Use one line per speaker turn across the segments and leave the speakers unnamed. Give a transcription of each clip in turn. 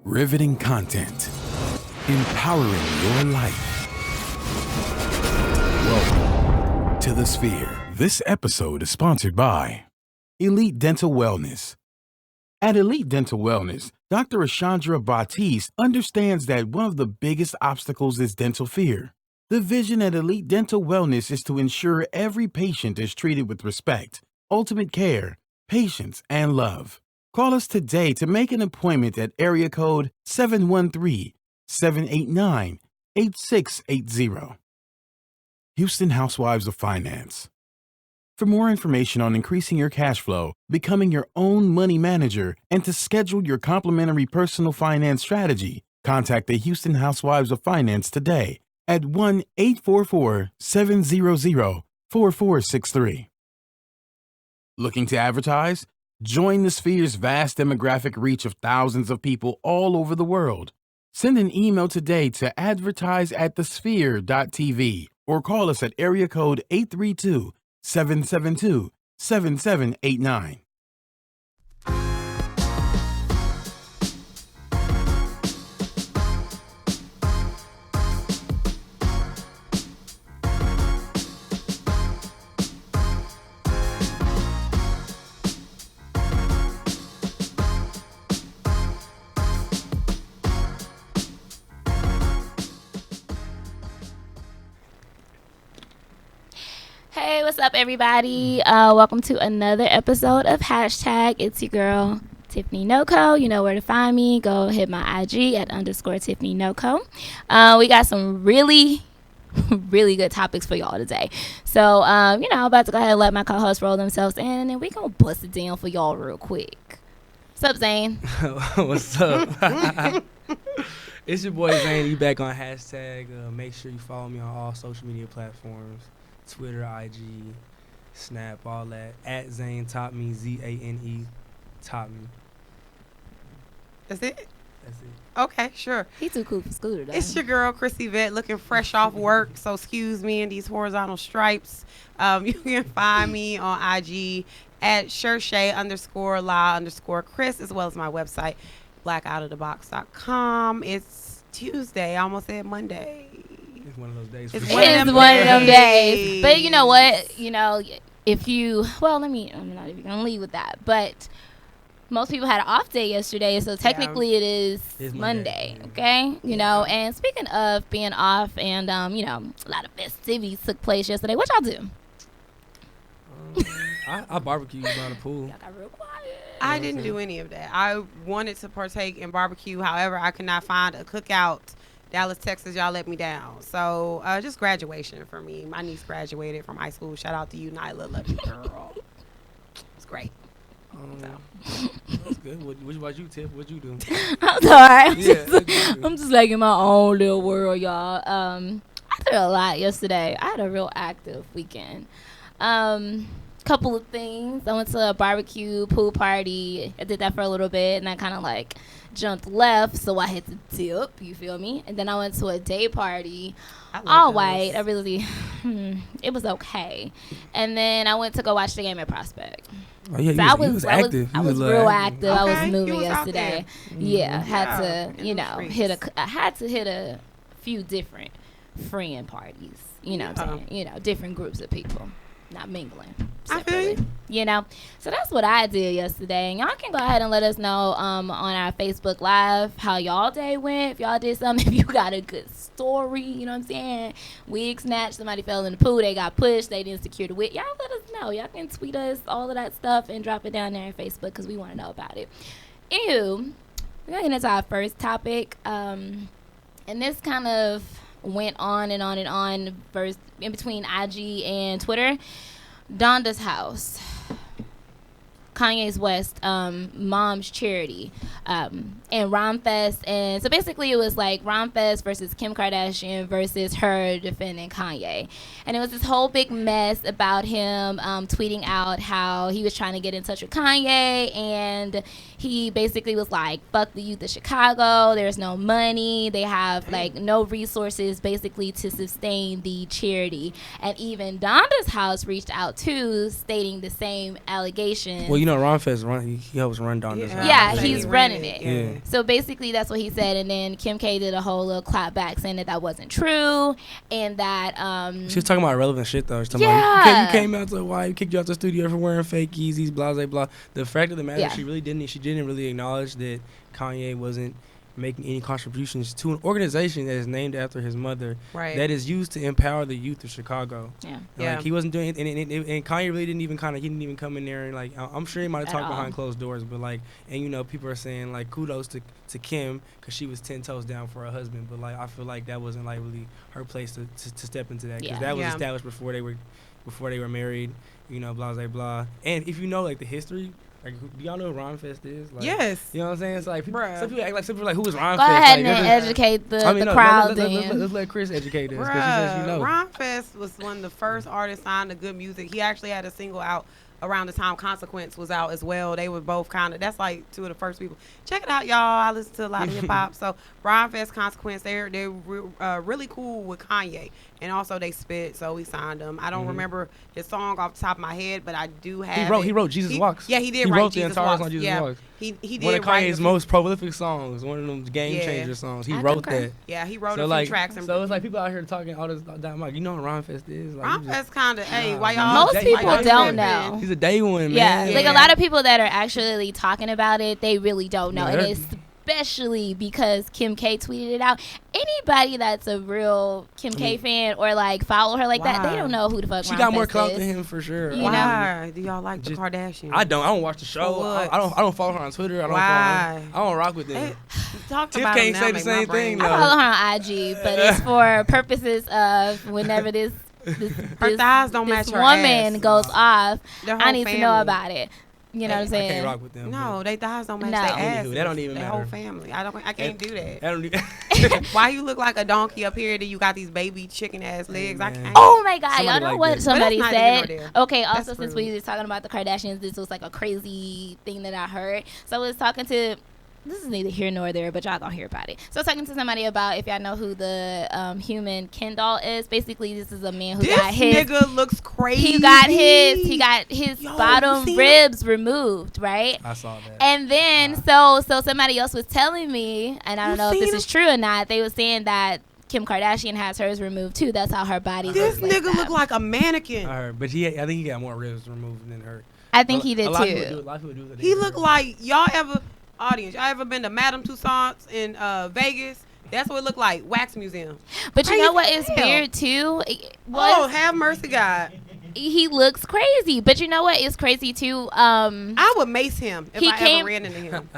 Riveting content. Empowering your life. Welcome to The Sphere. This episode is sponsored by Elite Dental Wellness. At Elite Dental Wellness, Dr. Ashandra Batiste understands that one of the biggest obstacles is dental fear. The vision at Elite Dental Wellness is to ensure every patient is treated with respect, ultimate care, patience, and love. Call us today to make an appointment at area code 713-789-8680. Houston Housewives of Finance. For more information on increasing your cash flow, becoming your own money manager, and to schedule your complimentary personal finance strategy, contact the Houston Housewives of Finance today at 1-844-700-4463. Looking to advertise? Join the Sphere's vast demographic reach of thousands of people all over the world. Send an email today to advertise@thesphere.tv or call us at area code 832-772-7789.
Hey, what's up, everybody? Welcome to another episode of Hashtag It's Your Girl, Tiffany Noco. You know where to find me. Go hit my IG at _Tiffany Noco. We got some really good topics for y'all today. So, I'm about to go ahead and let my co-hosts roll themselves in, and then we gonna bust it down for y'all real quick. What's up, Zane?
What's up? It's your boy Zane. You back on Hashtag. Make sure you follow me on all social media platforms. Twitter, IG, Snap, all that. At Zane Top Me, ZANE Top Me.
That's it?
That's it.
Okay, sure.
He too cool for Scooter, though.
It's your girl, Chrissy Vet, looking fresh off work, so excuse me in these horizontal stripes. You can find me on IG at Shershay_La_Chris, as well as my website, blackoutofthebox.com. It's Tuesday. I almost said Monday.
It's one of those days.
It's
one of them days. But you know what? If you, I'm not even going to leave with that. But most people had an off day yesterday, so technically it's Monday, okay? And speaking of being off and, a lot of festivities took place yesterday. What y'all do?
I barbecued by the pool.
Y'all got real quiet.
I didn't do any of that. I wanted to partake in barbecue. However, I could not find a cookout. Dallas, Texas, y'all let me down. So just graduation for me. My niece graduated from high school. Shout out to you, Nyla. Love you, girl. It's great.
That's good. What about you, Tiff? What'd you do?
I'm sorry.
Yeah,
I'm just like in my own little world, y'all. I did a lot yesterday. I had a real active weekend. Couple of things. I went to a barbecue pool party. I did that for a little bit, and I kind of jumped left, so I had to dip. You feel me? And then I went to a day party, all white. I really, it was okay. And then I went to go watch the game at Prospect.
Oh yeah,
so
I was active.
I was real active.
Okay.
I was moving
You was
yesterday. I had to hit a few different friend parties. What I'm saying? Different groups of people. Not mingling separately, So that's what I did yesterday. And y'all can go ahead and let us know on our Facebook Live how y'all day went. If y'all did something, if you got a good story, you know what I'm saying? Wig snatch, somebody fell in the pool, they got pushed, they didn't secure the wig. Y'all let us know. Y'all can tweet us all of that stuff and drop it down there on Facebook because we want to know about it. Anywho, we're going to get into our first topic. And this kind of went on and on and on in between IG and Twitter. Donda's house, Kanye West mom's charity, and Rhymefest. And so basically it was like Rhymefest versus Kim Kardashian versus her defending Kanye. And it was this whole big mess about him tweeting out how he was trying to get in touch with Kanye, and he basically was like, fuck the youth of Chicago, there's no money, they have no resources basically to sustain the charity. And even Donda's house reached out too, stating the same allegation.
Well, Rhymefest he helps run Donda.
Yeah, he's running it.
Yeah.
So basically, that's what he said, and then Kim K did a whole little clap back saying that wasn't true, and that
she was talking about irrelevant shit though. She's talking about you came out to why kicked you out the studio for wearing fake Yeezys, blah blah blah. The fact of the matter, she didn't really acknowledge that Kanye wasn't making any contributions to an organization that is named after his mother, that is used to empower the youth of Chicago. Like he wasn't doing it, and Kanye really didn't even come in there and like I'm sure he might have talked behind closed doors, but like, and people are saying like kudos to Kim because she was 10 toes down for her husband, but like I feel like that wasn't like really her place to step into that because that was established before they were married, blah blah blah. And if you know like the history. Like, do y'all know who Rhymefest is? Like,
yes.
You know what I'm saying? It's like, some people act like, who is Rhymefest?
Go ahead and educate the crowd then.
Let's let Chris educate us, because she says she knows.
Rhymefest was one of the first artists signed to good music. He actually had a single out around the time Consequence was out as well. They were both that's like two of the first people. Check it out, y'all. I listen to a lot of hip hop. So Rhymefest, Consequence, they're really cool with Kanye. And also they spit, so we signed them. I don't remember his song off the top of my head, but I do have
He wrote Jesus Walks.
Yeah, he did
write
Jesus
the entire
Walks.
song Jesus Walks.
He did
one of Kanye's most prolific songs, one of them game changer songs. He wrote that.
Yeah, he wrote a few tracks.
So it's like people out here talking all this damn like, you know what Rhymefest is? Like,
Rhymefest kind of, why y'all?
Most people don't know.
He's a day one, man.
Yeah, like a lot of people that are actually talking about it, they really don't know. And especially because Kim K tweeted it out. Anybody that's a real Kim K fan or like follow her like that, they don't know who the fuck.
She got more clout than him for sure.
Why do y'all like the Kardashians?
I don't watch the show. I don't follow her on Twitter. I don't rock with them.
Tiff
can't say the same thing.
I follow her on IG, but it's for purposes of whenever this
thighs don't match her
woman
ass.
goes off, I need
family.
to know about it. You know what I'm saying?
I can't rock with them.
No, they thighs don't match their ass.
That don't even matter.
Their whole family. I can't do that.
That don't even
Why you look like a donkey up here? Then you got these baby chicken ass legs. I can't.
Oh my God! Y'all know what somebody said? Okay. Also,
That's
since
rude.
we was talking about the Kardashians, this was like a crazy thing that I heard. So I was talking to. This is neither here nor there, but y'all gonna hear about it. So I was talking to somebody about if y'all know who the human Ken doll is. Basically, this is a man who got his.
This nigga looks crazy.
He got his bottom ribs removed, right?
I saw that.
And then so somebody else was telling me, and I don't know if this is true or not. They were saying that Kim Kardashian has hers removed too. That's how her body.
This nigga look like a mannequin.
I heard, but I think he got more ribs removed than her.
I think he did too.
A lot of people do that.
He look like y'all ever been to Madame Tussauds in Vegas? That's what it looked like, wax museum.
But you know what is weird too?
Have mercy, God.
He looks crazy, but you know what is crazy too?
I would mace him if I ever ran into him.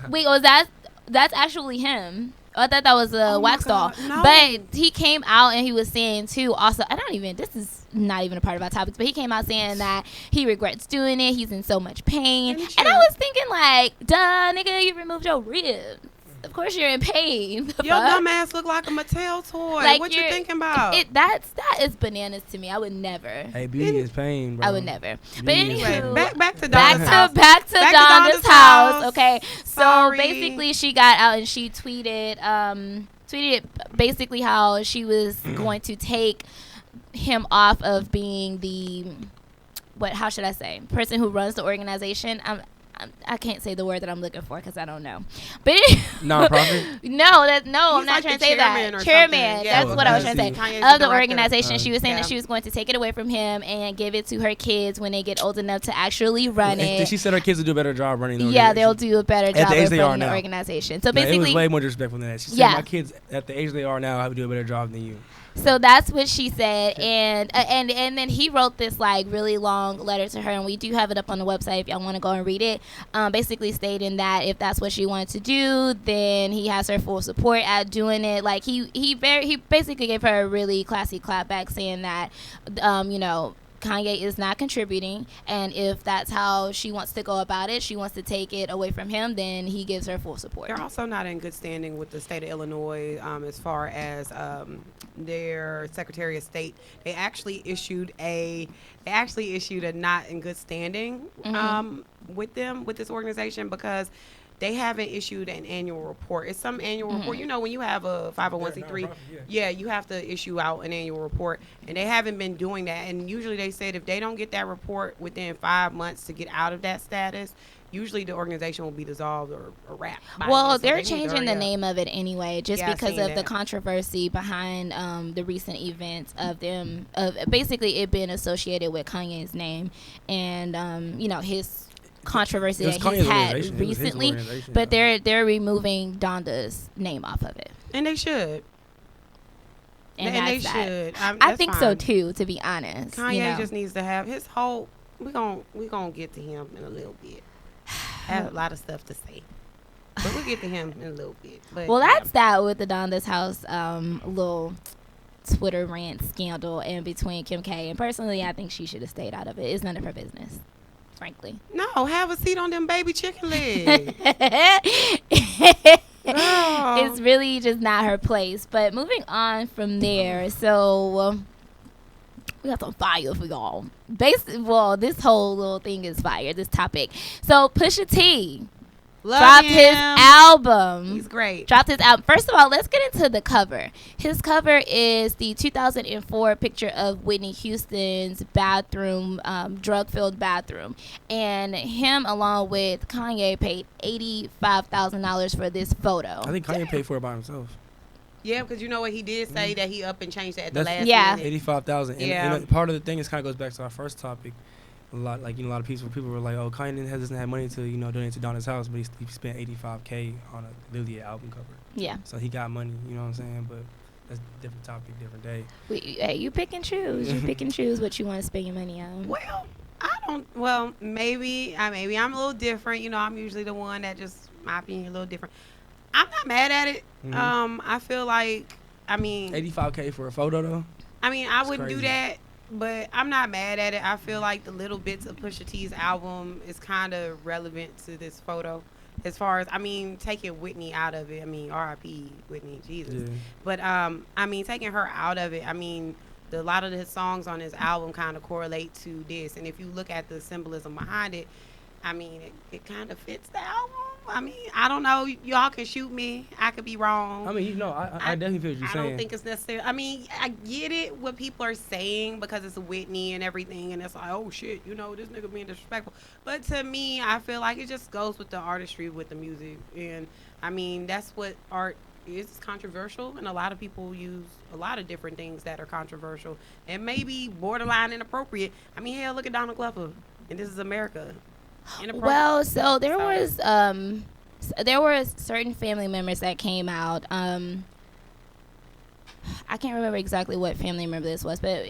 Wait, that's actually him. I thought that was a wax doll.
No.
But he came out and he was saying too also, this is not even a part of our topics, but he came out saying that he regrets doing it. He's in so much pain. And I was thinking like, duh, nigga, you removed your ribs. Of course you're in pain.
Your dumb ass look like a Mattel toy. Like, what you thinking about?
That is bananas to me. I would never.
Hey, beauty is pain, bro.
I would never. But anyway,
back to Donda's house.
Back to Donda's house. Okay.
Sorry.
So basically she got out and she tweeted basically how she was going to take him off of being the how should I say? Person who runs the organization. I can't say the word that I'm looking for because I don't know. But
nonprofit?
No, I'm not trying to say that. Chairman.
Yeah,
that's what I was trying to say. Of the organization. She was saying that she was going to take it away from him and give it to her kids when they get old enough to actually run it.
She said her kids will do a better job running the
Yeah,
organization.
they'll do a better job of running the
now.
Organization. So basically,
it was way more disrespectful than that. She said my kids at the age they are now have to do a better job than you.
So that's what she said, and then he wrote this like really long letter to her, and we do have it up on the website if y'all want to go and read it. Basically stating that if that's what she wanted to do, then he has her full support at doing it. Like he basically gave her a really classy clap back, saying that Kanye is not contributing, and if that's how she wants to go about it, she wants to take it away from him, then he gives her full support.
They're also not in good standing with the state of Illinois as far as their Secretary of State. They actually issued a not in good standing with this organization because they haven't issued an annual report. It's some annual report. You know, when you have a 501c3, you have to issue out an annual report, and they haven't been doing that. And usually they said if they don't get that report within 5 months to get out of that status, usually the organization will be dissolved or wrapped.
Well, they're changing the name of it anyway, just because of the controversy behind the recent events of them, basically it being associated with Kanye's name, and you know, his controversy that he's had recently. But they're removing Donda's name off of it,
and they should. And they should.
I think so too, to be honest.
Kanye just needs to have his whole. We gonna get to him in a little bit. I have a lot of stuff to say, but we'll get to him in a little bit. But,
well, that's that with the Donda's House little Twitter rant scandal in between Kim K. And personally, I think she should have stayed out of it. It's none of her business, frankly.
No, have a seat on them baby chicken legs.
It's really just not her place. But moving on from there, so we got some fire for y'all. Basically, well, this whole little thing is fire, this topic. So Pusha T dropped his album.
He's great.
Dropped his album. First of all, let's get into the cover. His cover is the 2004 picture of Whitney Houston's bathroom, drug-filled bathroom. And him, along with Kanye, paid $85,000 for this photo.
I think Kanye paid for it by himself.
Yeah, because you know what, he did say that he up and changed it at the last minute.
$85,000.
Yeah.
And part of the thing is kind of goes back to our first topic. A lot of people were like, "Oh, Kanye doesn't have money to donate to Donda's House, but he spent $85K on literally an album cover."
Yeah.
So he got money. You know what I'm saying? But that's a different topic, different day.
Hey, you pick and choose. You pick and choose what you want to spend your money on.
Well, I don't. Well, maybe I'm a little different. You know, I'm usually the one that just my opinion a little different. I'm not mad at it. I feel like,
$85K for a photo though.
I wouldn't do that. But I'm not mad at it. I feel like the little bits of Pusha T's album is kind of relevant to this photo. As far as, taking Whitney out of it. R.I.P. Whitney, Jesus. Yeah. But, taking her out of it, a lot of his songs on his album kind of correlate to this. And if you look at the symbolism behind it, it kind of fits the album. I don't know. Y'all can shoot me. I could be wrong.
I definitely feel what you're saying.
I don't think it's necessary. I get it what people are saying because it's Whitney and everything, and it's like, oh shit, this nigga being disrespectful. But to me, I feel like it just goes with the artistry, with the music, and that's what art is. It's controversial, and a lot of people use a lot of different things that are controversial and maybe borderline inappropriate. Hell, look at Donald Glover, and this is America.
Well, so there were certain family members that came out. I can't remember exactly what family member this was, but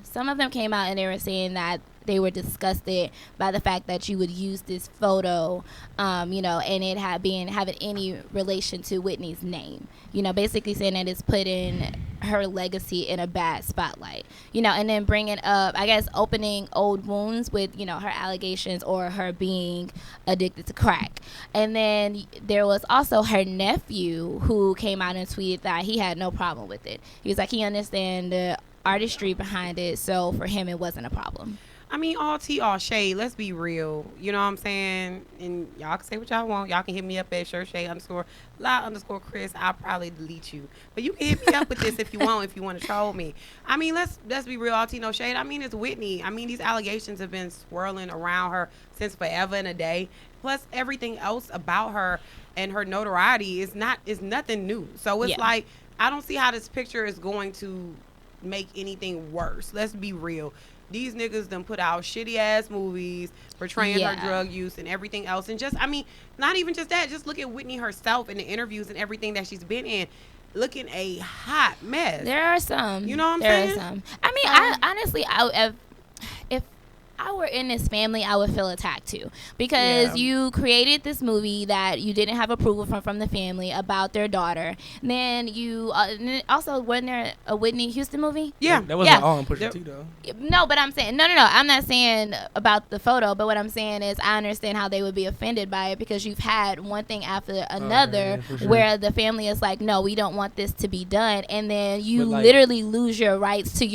some of them came out and they were saying that they were disgusted by the fact that you would use this photo, and it having any relation to Whitney's name. Basically saying that it's putting her legacy in a bad spotlight. And then bringing up, I guess, opening old wounds with, her allegations or her being addicted to crack. And then there was also her nephew who came out and tweeted that he had no problem with it. He was like, he understand the artistry behind it, so for him it wasn't a problem.
All tea, all shade. Let's be real. You know what I'm saying? And y'all can say what y'all want. Y'all can hit me up at _la_Chris. I'll probably delete you. But you can hit me up with this if you want to troll me. Let's be real. All tea, no shade. It's Whitney. These allegations have been swirling around her since forever and a day. Plus, everything else about her and her notoriety is nothing new. So it's like, I don't see how this picture is going to make anything worse. Let's be real. These niggas done put out shitty ass movies portraying her drug use and everything else. And just, not even just that. Just look at Whitney herself in the interviews and everything that she's been in. Looking a hot mess.
There are some.
You know what I'm saying?
There are some. I honestly, if I were in this family, I would feel attacked too, because you created this movie that you didn't have approval from the family about their daughter. Then you also, wasn't there a Whitney Houston movie?
Yeah, that wasn't all on Pusha T though.
No, but I'm saying no. I'm not saying about the photo, but what I'm saying is I understand how they would be offended by it, because you've had one thing after another where the family is like, no, we don't want this to be done, and then you literally lose your rights to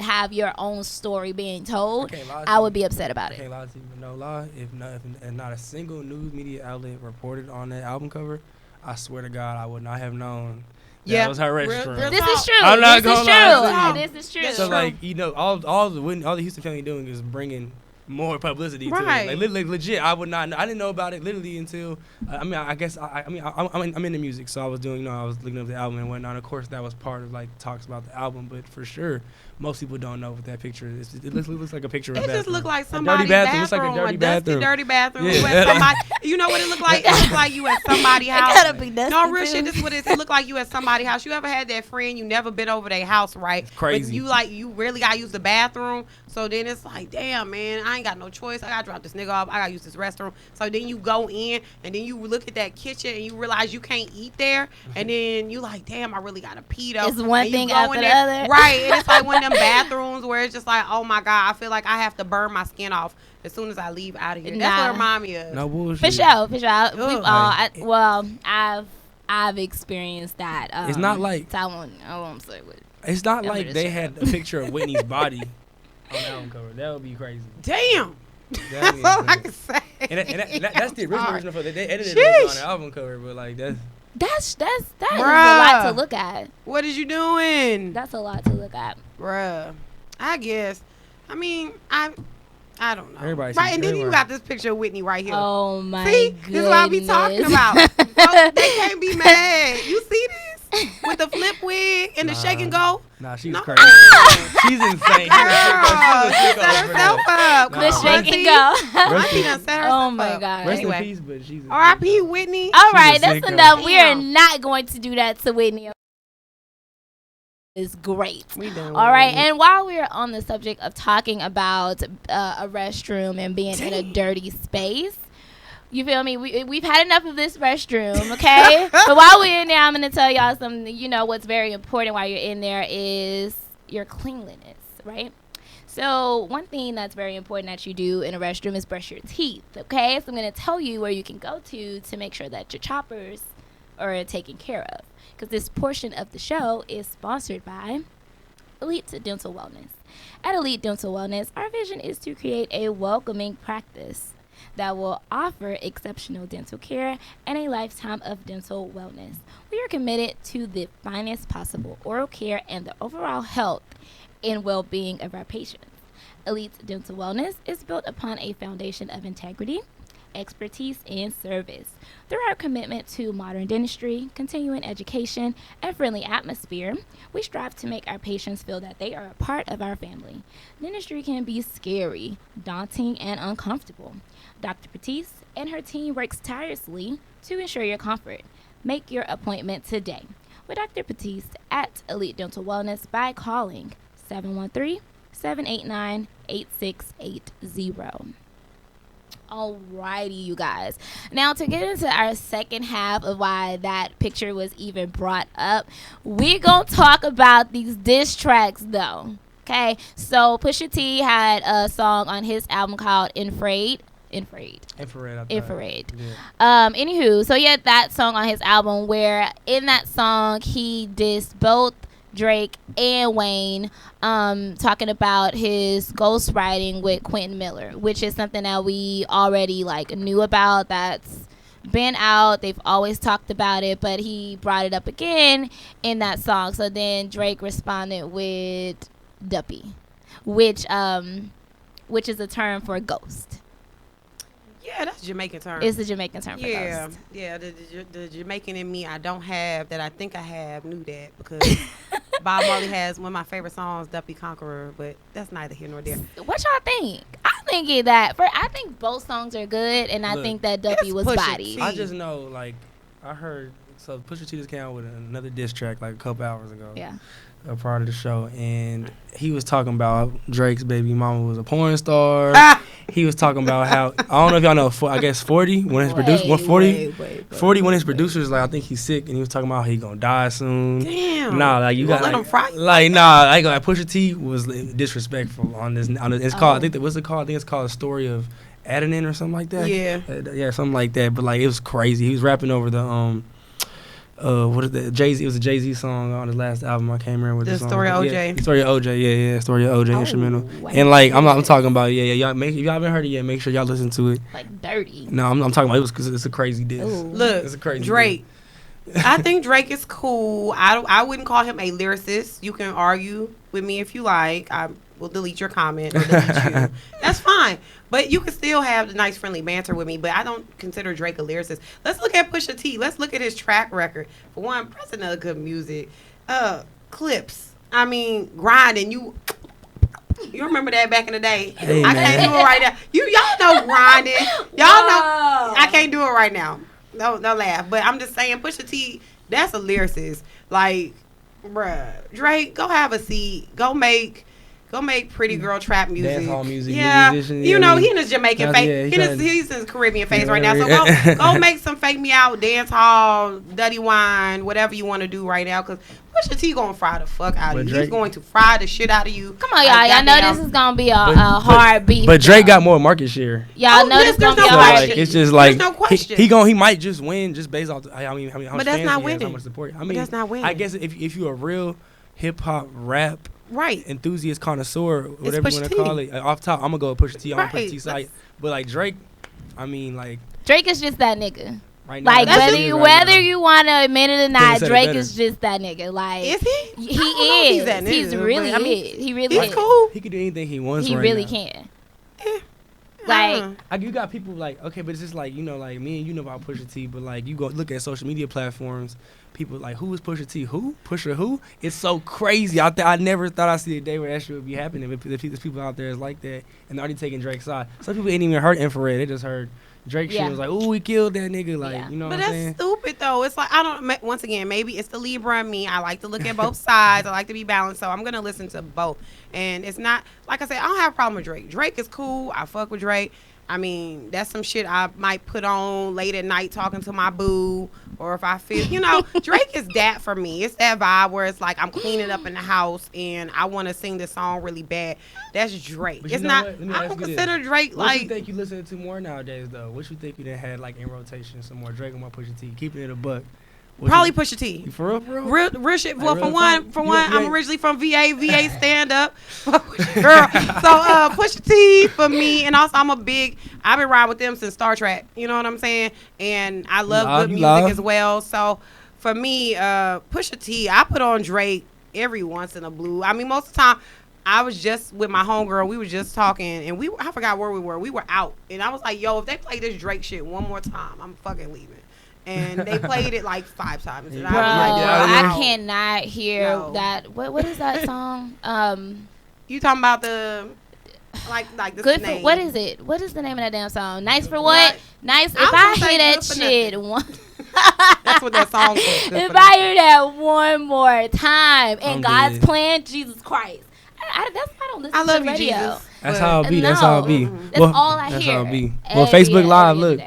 have your own story being told. I would be upset about
I
it.
can't lie to you, but no lie. If not a single news media outlet reported on that album cover, I swear to God, I would not have known. That was her restroom.
This is true.
I'm not
this is
gonna lie.
true. This is true.
So like, you know, all the Houston family doing is bringing more publicity to it. Like legit, I would not know. I didn't know about it literally until I guess I'm into music, so I was doing, I was looking up the album and whatnot. Of course, that was part of like talks about the album, but for sure, most people don't know what that picture is. It looks like a picture of a bathroom.
It just looked like somebody's
bathroom. Looks like a dirty
dusty, dirty bathroom.
Yeah.
You know what it looked like? It looked like you at somebody's house.
It gotta be dusty.
No, real shit. This is what it is. It looked like you at somebody's house. You ever had that friend you never been over their house, right?
It's crazy.
But you really gotta use the bathroom. So then it's like, damn, man, I ain't got no choice. I gotta drop this nigga off. I gotta use this restroom. So then you go in and then you look at that kitchen and you realize you can't eat there. And then you like, damn, I really gotta pee though.
It's one thing after the
there,
other.
right? And it's like one of them bathrooms where it's just like, oh my God, I feel like I have to burn my skin off as soon as I leave out of here. That's what it reminds me of.
No bullshit.
For sure. I've experienced that.
It's not like
I won't say what.
It's not like they had a picture of Whitney's body on the album cover. That would be crazy.
Damn. That's all I can say.
And that's the original reason for that. They edited it on the album cover, but like
that is a lot to look at.
What is you doing?
That's a lot to look at.
Bruh. I guess. I mean, I don't know.
Everybody
right, and then you got this picture of Whitney right here.
Oh my
goodness. This is what I be talking about. So they can't be mad. You see this? With the flip wig and the shake and go?
Nah, she's crazy. She's insane.
She set herself up.
The shake and go.
She done set herself
Oh my
up.
God.
Rest in peace, but she's
R.I.P. Whitney.
All right, that's
sicko.
enough. We are not going to do that to Whitney. Is great. All right, and while we're on the subject of talking about a restroom and being in a dirty space, you feel me? We've had enough of this restroom, okay? But while we're in there, I'm going to tell y'all something. You know what's very important while you're in there is your cleanliness, right? So one thing that's very important that you do in a restroom is brush your teeth, okay? So I'm going to tell you where you can go to make sure that your choppers are taken care of. Because this portion of the show is sponsored by Elite Dental Wellness. At Elite Dental Wellness, our vision is to create a welcoming practice that will offer exceptional dental care and a lifetime of dental wellness. We are committed to the finest possible oral care and the overall health and well-being of our patients. Elite Dental Wellness is built upon a foundation of integrity, expertise, and service. Through our commitment to modern dentistry, continuing education, and friendly atmosphere, we strive to make our patients feel that they are a part of our family. Dentistry can be scary, daunting, and uncomfortable. Dr. Patisse and her team works tirelessly to ensure your comfort. Make your appointment today with Dr. Patisse at Elite Dental Wellness by calling 713-789-8680. Alrighty, you guys. Now, to get into our second half of why that picture was even brought up, we're going to talk about these diss tracks, though. Okay? So, Pusha T had a song on his album called Infrared.
Infrared. Yeah.
Anywho, so he had that song on his album where in that song he dissed both Drake and Wayne, talking about his ghostwriting with Quentin Miller, which is something that we already knew about. That's been out. They've always talked about it, but he brought it up again in that song. So then Drake responded with Duppy, which is a term for ghost.
Yeah, that's a Jamaican term.
It's a Jamaican term for ghost.
Yeah, the Jamaican in me I don't have that I think I have knew that because Bob Marley has one of my favorite songs, Duppy Conqueror, but that's neither here nor there.
What y'all think? I think both songs are good, and I think that Duppy was body.
I just know, I heard, so Pusha T just came out with another diss track a couple hours ago.
Yeah.
Part of the show, and he was talking about Drake's baby mama was a porn star. He was talking about how, I don't know if y'all know, I guess 40, one of his producers, 40, one of his producers, I think he's sick, and he was talking about how he gonna die soon.
Damn.
Nah, you got
let him fry.
Pusha T was disrespectful on this. It's called, what's it called? I think it's called A Story of Eninem or something like that.
Yeah.
Yeah, something like that. But it was crazy. He was rapping over the what is that? Jay-Z. It was a Jay-Z song on his last album. I can't remember what the song.
Story of OJ.
Yeah, Story of OJ. Yeah. Story of OJ instrumental. And like I'm talking about y'all if y'all haven't heard it yet, make sure y'all listen to it.
Like dirty.
No, I'm talking about it was because it's a crazy diss.
Look,
it's a crazy
Drake. I think Drake is cool. I wouldn't call him a lyricist. You can argue with me if you like. I will delete your comment or delete you. That's fine. But you can still have the nice friendly banter with me. But I don't consider Drake a lyricist. Let's look at Pusha T. Let's look at his track record. For one, president of good music. Clips. I mean, grinding. You remember that back in the day?
Hey,
I can't do it right now. Y'all know grinding. Y'all know. I can't do it right now. No laugh. But I'm just saying, Pusha T, that's a lyricist. Like, bruh, Drake, go have a seat. Go make pretty girl trap music.
Dance hall music.
Yeah.
Musician,
You know, he in his Jamaican face.
Yeah,
He's in his Caribbean face right now. So go make some Fake Me Out, dance hall, Dutty Wine, whatever you want to do right now. Because Pusha T gonna fry the fuck out of you. He's going to fry the shit out of you.
Come on, y'all. Y'all know this is gonna be a hard beat.
But Drake got more market share.
Y'all know this is gonna be a hard beat.
It's just like
there's no question.
He might just win just based off how much
But that's
fans
not
he has,
winning.
how much support.
But that's not winning.
I guess if you're a real hip hop rap
right
enthusiast connoisseur, whatever you want to call it, off top, I'm gonna go with Pusha T. I'm Pusha T side. But like Drake, I mean like
Drake is just that nigga.
Right now,
like whether you want to admit it or not, Drake is just that nigga. Like
is he?
He is.
He's that nigga.
He's really is. He really
he's
is.
cool.
He can do anything he wants.
He
right
really
now.
can.
Like you got people like okay, but it's just like like me and you know about Pusha T, but like you go look at social media platforms, people like who is Pusha T? Who Pusha who? It's so crazy. I never thought I'd see a day where that shit would be happening. But there's people out there is like that, and they're already taking Drake's side. Some people ain't even heard Infrared. They just heard Drake shit was like, "Ooh, we killed that nigga." Like, you know what I'm saying?
But that's stupid though. It's like I don't. Once again, maybe it's the Libra in me. I like to look at both sides. I like to be balanced, so I'm gonna listen to both. And it's not like I said. I don't have a problem with Drake. Drake is cool. I fuck with Drake. I mean, that's some shit I might put on late at night talking to my boo, or if I feel, Drake is that for me. It's that vibe where it's like I'm cleaning up in the house and I want to sing this song really bad. That's Drake. It's not. I don't consider Drake like.
What you think you listen to more nowadays though? What you think you done had like in rotation some more Drake and more Pusha T? Keeping it a buck.
Probably Pusha T.
For real?
Real shit. Well, for one, I'm originally from VA stand up. Girl. So Pusha T for me, and also I've been riding with them since Star Trek. You know what I'm saying? And I love good music as well. So for me, Pusha T, I put on Drake every once in a blue. I mean, most of the time, I was just with my homegirl. We were just talking, and I forgot where we were. We were out, and I was like, "Yo, if they play this Drake shit one more time, I'm fucking leaving." And they played it like 5 times. And
Bro, I cannot hear that. What is that song?
You talking about the like the
good
name.
For what is it? What is the name of that damn song? Nice for what? Nice. If I hear that shit one.
That's what that song is.
If I hear that one more time and God's plan, Jesus Christ. I don't listen to the radio.
Jesus.
That's how it be. That's how it be.
That's all I hear.
That's how it be. Well, Facebook Live, look.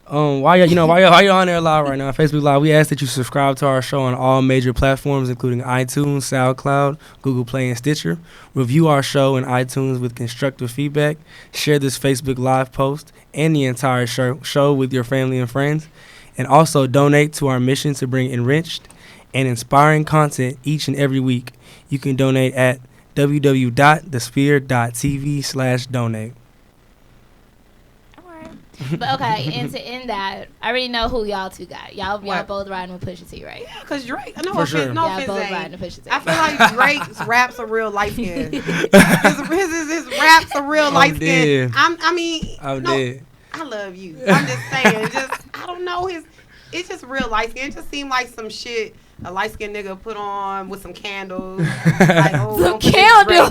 While you're on there live right now, Facebook Live, we ask that you subscribe to our show on all major platforms, including iTunes, SoundCloud, Google Play, and Stitcher. Review our show in iTunes with constructive feedback. Share this Facebook Live post and the entire show with your family and friends. And also donate to our mission to bring enriched and inspiring content each and every week. You can donate at www.thesphere.tv/donate.
But okay, and to end that, I already know who y'all two got. Y'all both riding with Pusha T, right?
Yeah, because Drake, no
For sure.
offense,
both riding with Pusha T.
I feel like Drake's raps are real light skin. his raps are real light skin.
I'm
dead. I love you. I'm just saying, I don't know it's just real light skin. It just seemed like some shit a light skinned nigga put on with some candles. Like,
some candles.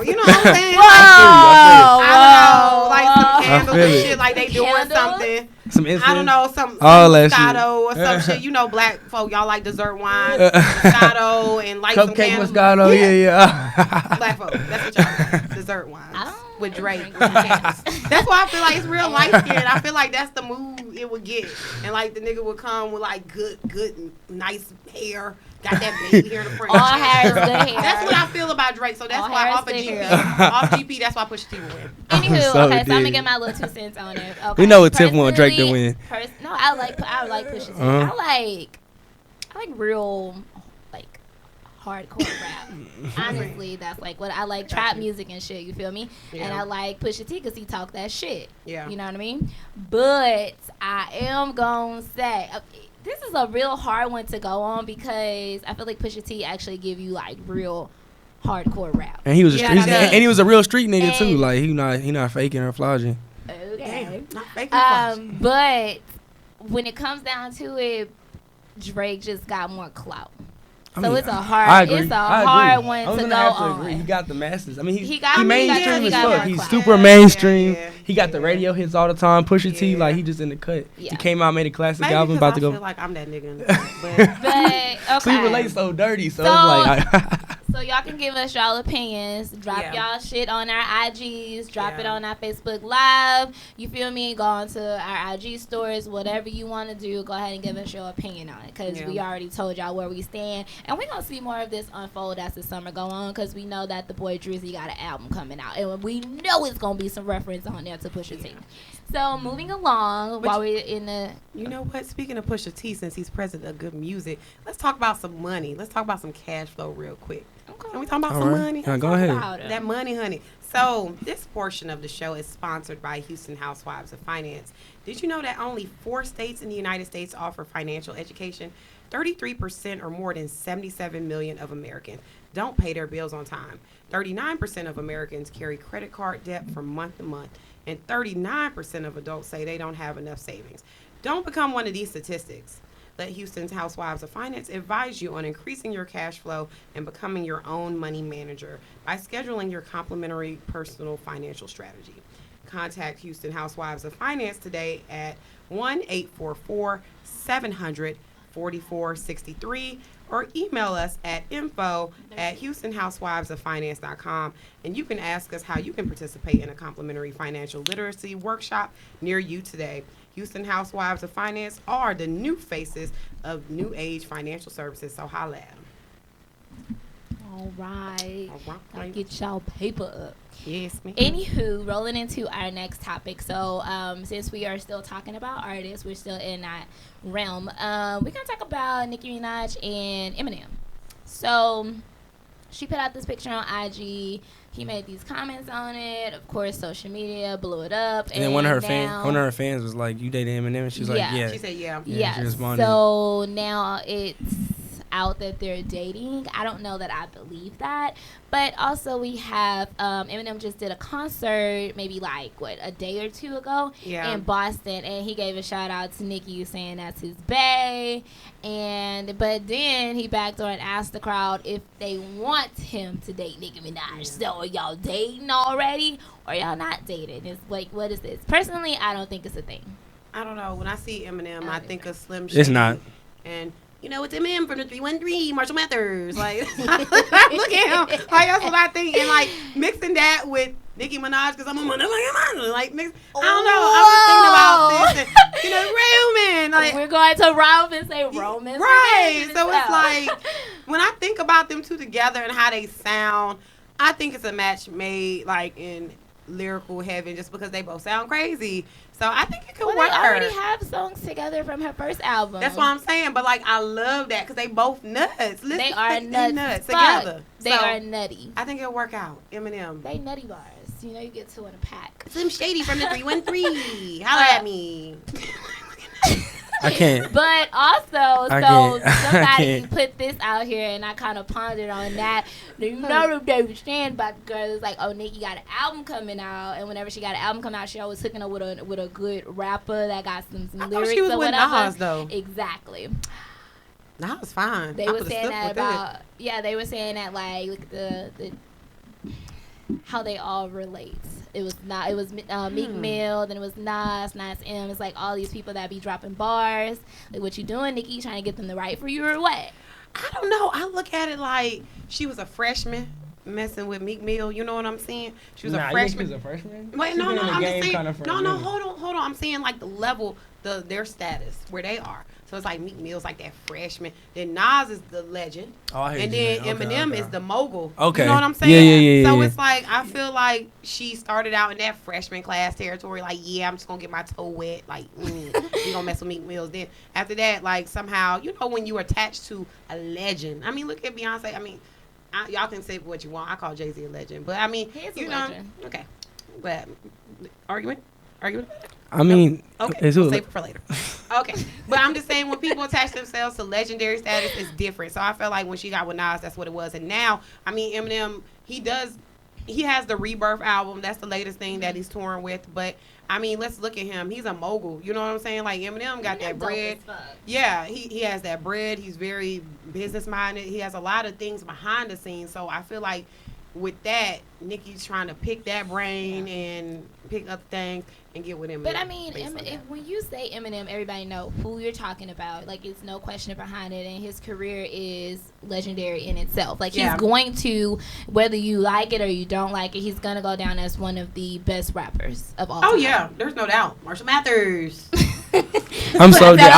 You know what I'm saying?
Whoa,
I don't know, like some candles and shit, like they doing something.
Some incense.
I don't know, some Moscato or some shit. You know, black folk, y'all like dessert wine, Moscato, and light some candles.
Moscato, yeah.
Black folk, that's what y'all like, dessert wine with Drake. That's why I feel like it's real light skin. I feel like that's the mood it would get, and like the nigga would come with like good, nice hair. Got that baby hair to print.
All hair is good hair.
That's what I feel about Drake. So that's why off of GP, that's why Pusha T will win.
Anywho, so I'm gonna get my little 2 cents on it. Okay.
We know what Tiff want Drake to win.
No, I like Pusha T. I like I like real, like, hardcore rap. Honestly, that's like what I like. Trap music and shit. You feel me?
Yeah.
And I like Pusha T because he talk that shit.
Yeah.
You know what I mean? But I am gonna say this is a real hard one to go on because I feel like Pusha T actually give you like real hardcore rap.
And he was
and
he was a real street nigga too. Like he not faking or flogging.
Okay.
Not faking
but when it comes down to it, Drake just got more clout. So it's a hard one to go on.
He got the masses. I mean, he
got
mainstream as fuck. He's
clout.
super mainstream.
Yeah.
He got the radio hits all the time. Pusha T, like he just in the cut.
Yeah.
He came out, made a classic
Maybe
album. About to go.
I feel like I'm that nigga in the cut, but
But
So he
okay.
relates so dirty. So it's like.
So y'all can give us y'all opinions. Drop
Yeah.
y'all shit on our IGs. Drop it
Yeah.
on our Facebook Live. You feel me? Go on to our IG stories. Whatever you want to do, go ahead and give us your opinion on it. Because we already told y'all where we stand. And we're going to see more of this unfold as the summer go on. Because we know that the boy Drizzy got an album coming out. And we know it's going to be some reference on there to Pusha T. So moving along while we're in the...
You know what? Speaking of Pusha T, since he's president of good music, let's talk about some money. Let's talk about some cash flow real quick.
Okay.
Can we talk about
All
some
right.
money?
Yeah, go ahead.
That money, honey. So this portion of the show is sponsored by Houston Housewives of Finance. Did you know that only 4 states in the United States offer financial education? 33% or more than 77 million of Americans don't pay their bills on time. 39% of Americans carry credit card debt from month to month. And 39% of adults say they don't have enough savings. Don't become one of these statistics. Let Houston's Housewives of Finance advise you on increasing your cash flow and becoming your own money manager by scheduling your complimentary personal financial strategy. Contact Houston Housewives of Finance today at 1-844-700-4463 or email us at info@houstonhousewivesoffinance.com, and you can ask us how you can participate in a complimentary financial literacy workshop near you today. Houston Housewives of Finance are the new faces of new age financial services, so holla at them.
All right.
All right.
Get y'all paper up.
Yes, ma'am.
Anywho, rolling into our next topic. So, since we are still talking about artists, we're still in that realm. We're going to talk about Nicki Minaj and Eminem. So, she put out this picture on IG. He made these comments on it. Of course, social media blew it up.
And then one of her fans was like, "You dated Eminem?" And she's like, "Yeah."
She said, "Yeah."
Yeah.
She responded.
So now it's out that they're dating. I don't know that I believe that. But also we have Eminem just did a concert maybe like a day or two ago in Boston, and he gave a shout out to Nicki saying that's his bae, but then he backed on and asked the crowd if they want him to date Nicki Minaj. So are y'all dating already or y'all not dating? It's like, what is this? Personally, I don't think it's a thing.
I don't know. When I see Eminem, I think of Slim Shady.
It's not.
And you know, it's Eminem from the 313, Marshall Mathers. Like, look at him. Like, that's what I think. And, like, mixing that with Nicki Minaj, because I'm a mother, like, mix. I don't know. I was thinking about this. And, you know, Roman. Like,
we're going to Rome and say Roman.
Right. So it's like, when I think about them two together and how they sound, I think it's a match made, like, in lyrical heaven just because they both sound crazy. So I think it could work.
They already have songs together from her first album.
That's what I'm saying. But like, I love that because they both nuts.
They are nuts
together.
They are nutty.
I think it'll work out. Eminem.
They nutty bars. You know, you get two in a pack.
Slim Shady from the 313. Holla at me.
I can't.
But also, somebody put this out here, and I kind of pondered on that. You know what they were saying about the girl? It's like, oh, Nicki got an album coming out, and whenever she got an album coming out, she always hooking up with a good rapper that got some lyrics
she was
or
with
whatever.
Nas, though.
Exactly.
That was fine.
They were saying that about they were saying that like the how they all relate. It was Meek Mill, then it was Nas M. It's like all these people that be dropping bars. Like, what you doing, Nicki? You trying to get them to write for you or what?
I don't know. I look at it like she was a freshman messing with Meek Mill. You know what I'm saying? She was a freshman.
She was a freshman?
Wait, no, I'm just saying. No, hold on. I'm saying like the level their status where they are. So it's like Meek Mill's like that freshman. Then Nas is the legend.
Oh, I hear
and
you,
then
man. Okay,
Eminem
okay.
is the mogul.
Okay.
You know what I'm saying?
Yeah.
So it's like, I feel like she started out in that freshman class territory. Like, yeah, I'm just going to get my toe wet. Like, you going to mess with Meek Mills. Then after that, like, somehow, you know, when you're attached to a legend. I mean, look at Beyonce. I mean, y'all can say what you want. I call Jay-Z a legend. But, I mean,
He is
you
a
know.
legend.
Okay. But, argument?
I mean,
Okay, we'll save it for later. Okay, but I'm just saying when people attach themselves to legendary status, it's different. So I felt like when she got with Nas, that's what it was. And now, I mean, Eminem, he has the Rebirth album. That's the latest thing that he's touring with. But I mean, let's look at him. He's a mogul. You know what I'm saying? Like Eminem got that bread. Yeah, he has that bread. He's very business minded. He has a lot of things behind the scenes. So I feel like with that, Nicki's trying to pick that brain and pick up things and get with Eminem.
But I mean, when you say Eminem, everybody know who you're talking about. Like, it's no question behind it, and his career is legendary in itself. Like, he's going to, whether you like it or you don't like it, he's gonna go down as one of the best rappers of all time.
Oh yeah, there's no doubt. Marshall Mathers.
I'm so dead.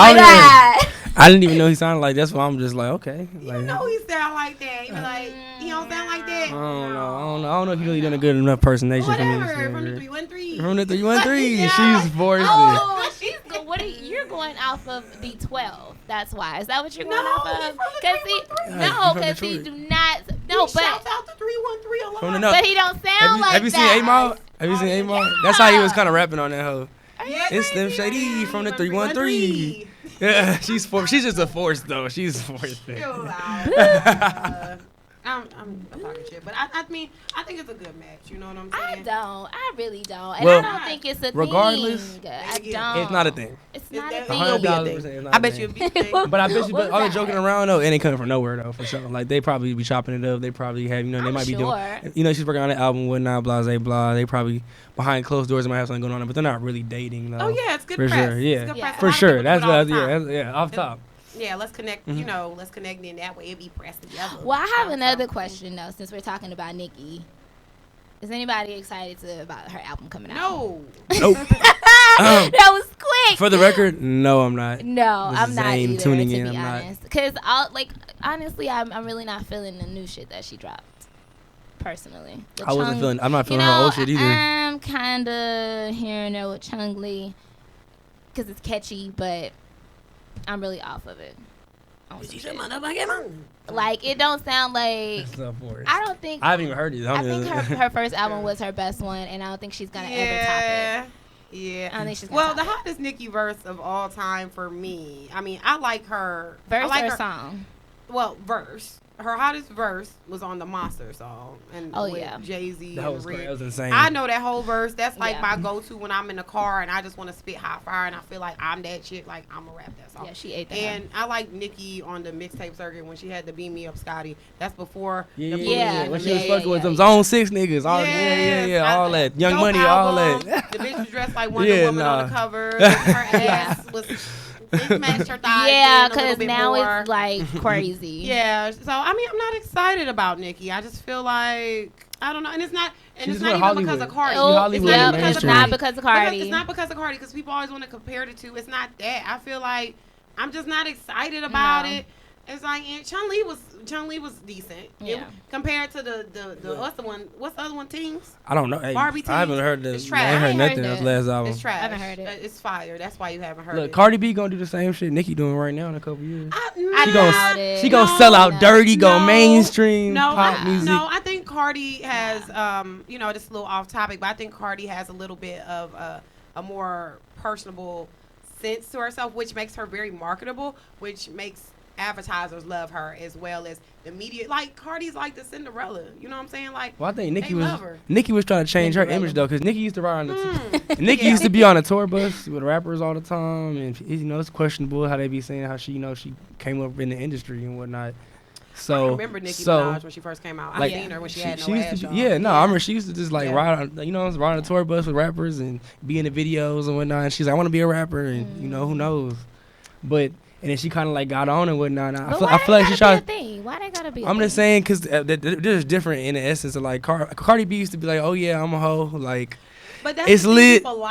I didn't even know he sounded like. That's why I'm just like, okay. Like,
you know he sound like that. You be like, he don't sound like that.
I don't know if he really done a good enough impersonation for me.
Whatever. From the 313.
From the 313,
Yeah.
she's forced.
Oh, she's good. You're going off of the 12. That's why. Is that what you're going off of? Because he do not. No, but
shouts out the 313 a lot.
But he don't sound like that.
Have you seen A-Mall? Have you seen A-Mall? That's how he was kind of rapping on that hoe. It's Slim Shady from the 313. Yeah, she's just a force though. She's forced.
I'm talking shit, but I mean, I think it's a good match. You know what I'm saying?
I really don't. And
Well,
I don't think it's a
regardless,
thing. I don't.
It's not a thing.
It's not a
It
thing.
will be a
100%
thing.
not
I
a
bet
thing.
you it'll be a thing.
But I bet you,
What
all the
was
joking
that?
around though, it ain't coming from nowhere though, for sure. Like they probably be chopping it up. They probably have, they
I'm
might be
sure.
doing, she's working on an album, whatnot, blah, blah. They probably behind closed doors might have something going on, but they're not really dating though.
Oh yeah, it's good
for
press.
sure. Yeah,
It's good press. A
for
lot of
sure.
people do it all the time.
Yeah, off top.
Yeah, let's connect. You know, let's connect in that way. It be pressed together.
Well, I have another question though, since we're talking about Nicki. Is anybody excited about her album coming out?
No.
Nope.
That was quick.
For the record, no, I'm not.
No,
This
I'm
is
not
Zane
either,
tuning
to
in,
be
I'm not.
honest. Because, honestly, I'm really not feeling the new shit that she dropped, personally.
I'm not feeling her old shit either.
I'm kind of hearing her with Chung Lee because it's catchy, but I'm really off of it. Like, it don't sound like... I don't think...
I haven't even heard it.
I think her first album was her best one, and I don't think she's going to ever top it.
Yeah.
I don't think she's gonna top
the
it.
hottest Nicki verse of all time for me. I mean, I like her.
Verse
I like
or
her,
song?
Well, verse. Her hottest verse was on the Monster song, and with Jay-Z
That
and
was
Rick.
crazy. That was insane.
I know that whole verse. That's like
Yeah.
my go-to when I'm in the car and I just want to spit hot fire, and I feel like I'm that shit. Like I'm gonna rap that song.
Yeah, she ate that.
And I like Nicki on the mixtape circuit when she had the Beam Me Up Scotty. That's before the
Yeah.
Booty
When
and
she
the
was
Leg.
fucking with them Zone 6 niggas. All,
Yes,
yeah. All that. Young
Dope
Money, all
album.
that.
The bitch was dressed like Wonder Woman on the cover. Her ass was it matched her thighs.
Yeah,
because
now it's like crazy.
Yeah, so I mean, I'm not excited about Nicki. I just feel like I don't know, and it's not
She's
even
Hollywood.
because of Cardi.
She Hollywood
It's not because of
mainstream.
not because of Cardi.
It's not because of Cardi because people always want to compare the two. It's not that. I feel like I'm just not excited about it. It's like Chung Lee was decent.
Yeah.
Compared to the other one. What's the other one? Teens.
I don't know. Hey,
Barbie
I haven't
Teens.
heard
It's
this.
trash.
I ain't
I
heard
ain't
nothing
heard
else
that.
last album.
It's trash.
I haven't heard it.
It's fire. That's why you haven't heard
Look,
it.
Cardi B gonna do the same shit Nicki doing right now in a couple years.
I
doubt it.
She gonna
No,
sell out
no.
dirty, go
No.
mainstream
No,
pop music.
No, I think Cardi has, this is a little off topic, but I think Cardi has a little bit of a more personable sense to herself, which makes her very marketable, which makes advertisers love her as well as the media. Like Cardi's like the Cinderella, you know what I'm saying? Like,
Well, I think
they love her.
Nicki was trying to change her
Cinderella.
image though, because Nicki used to ride on the Nicki
Yeah.
used to be on a tour bus with rappers all the time, and it's questionable how they be saying how she she came up in the industry and whatnot. So
I remember Nicki Minaj when she first came out. I seen her when she had no
used
ass.
to be,
y'all.
I remember she used to just like
Yeah.
ride on a tour bus with rappers and be in the videos and whatnot. And she's like, I want to be a rapper, and who knows, but. And then she kind of like got on and whatnot. And I feel like she tried.
Why they gotta be?
I'm just saying because they're just different in the essence of like Cardi B used to be like, oh yeah, I'm a hoe, like,
But that's
it's lit.
People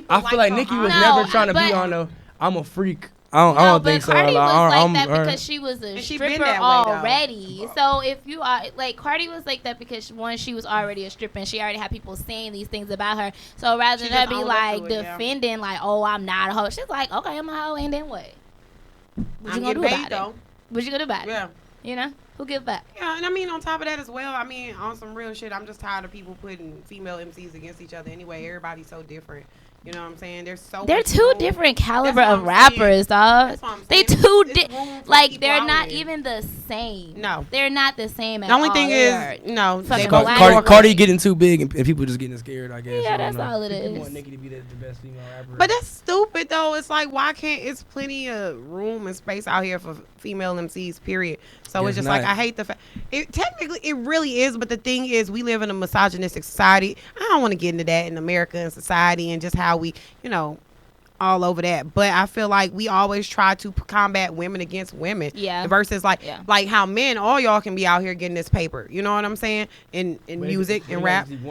I feel like Nicki was never trying to be on I'm a freak. I don't think so.
Cardi was like that because she was a stripper already.
Way,
so if you are like Cardi was like that because one, she was already a stripper and she already had people saying these things about her. So rather than her be like defending like, oh, I'm not a hoe, she's like, okay, I'm a hoe, and then what? What you gonna do about it? What you gonna do about it? You know, who gives back?
Yeah, and I mean on top of that as well. I mean on some real shit, I'm just tired of people putting female MCs against each other. Anyway, everybody's so different. You know what I'm saying? They're
two different caliber of rappers, dog. They like they're not even the same.
No,
they're not the same at
all. The only thing is,
Cardi getting too big and people just getting scared. I guess.
Yeah, that's all it is.
People want Nicki to be the best female rapper.
But that's stupid though. It's like why can't? It's plenty of room and space out here for female MCs. Period. So it's just like I hate the fact. Technically, it really is. But the thing is, we live in a misogynistic society. I don't want to get into that in America and society and just how we, all over that. But I feel like we always try to combat women against women.
Yeah.
Versus like how men, all y'all can be out here getting this paper. You know what I'm saying? In music and rap.
But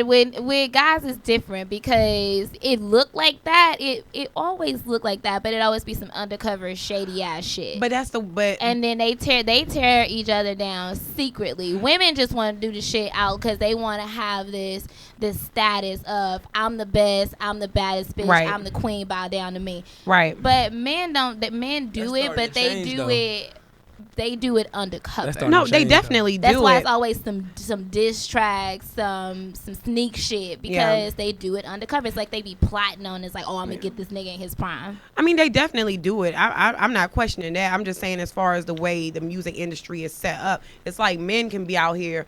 with guys it's different because it looked like that. It always looked like that, but it always be some undercover shady ass shit.
But
and then they tear each other down secretly. Women just want to do the shit out because they want to have this status of I'm the best, I'm the baddest bitch, I'm the queen, bow down to me.
Right.
But men don't. That men do it, but they do it. They do it undercover.
No, they definitely do.
That's why it's always some diss tracks, some sneak shit because they do it undercover. It's like they be plotting on. It's like, oh, I'm gonna get this nigga in his prime.
I mean, they definitely do it. I'm not questioning that. I'm just saying as far as the way the music industry is set up, it's like men can be out here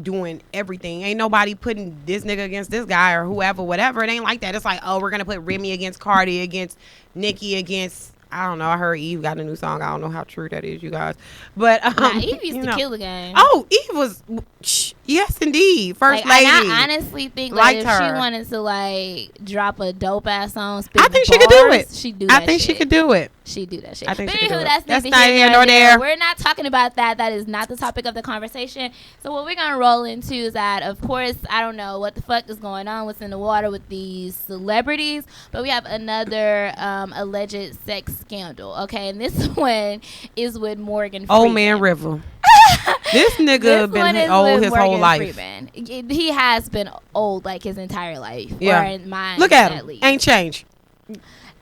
doing everything. Ain't nobody putting this nigga against this guy or whoever, whatever. It ain't like that. It's like, oh, we're gonna put Remy against Cardi, against Nicki, against I don't know. I heard Eve got a new song. I don't know how true that is, you guys. But
Eve used to kill the game.
Oh, Eve was yes, indeed, first lady.
I honestly think if she wanted to drop a dope ass song,
I think she could do it.
She do. I
think she could do it.
She do that shit.
I think
but
she could do it.
That's neither here nor there. We're not talking about that. That is not the topic of the conversation. So what we're gonna roll into is that, of course, I don't know what the fuck is going on, what's in the water with these celebrities, but we have another alleged sex scandal. Okay, and this one is with Morgan Freeman.
Old man River. This nigga been old his whole life.
Freeman. He has been old like his entire life.
Yeah.
Or in mine,
look at
him.
At least. Ain't changed.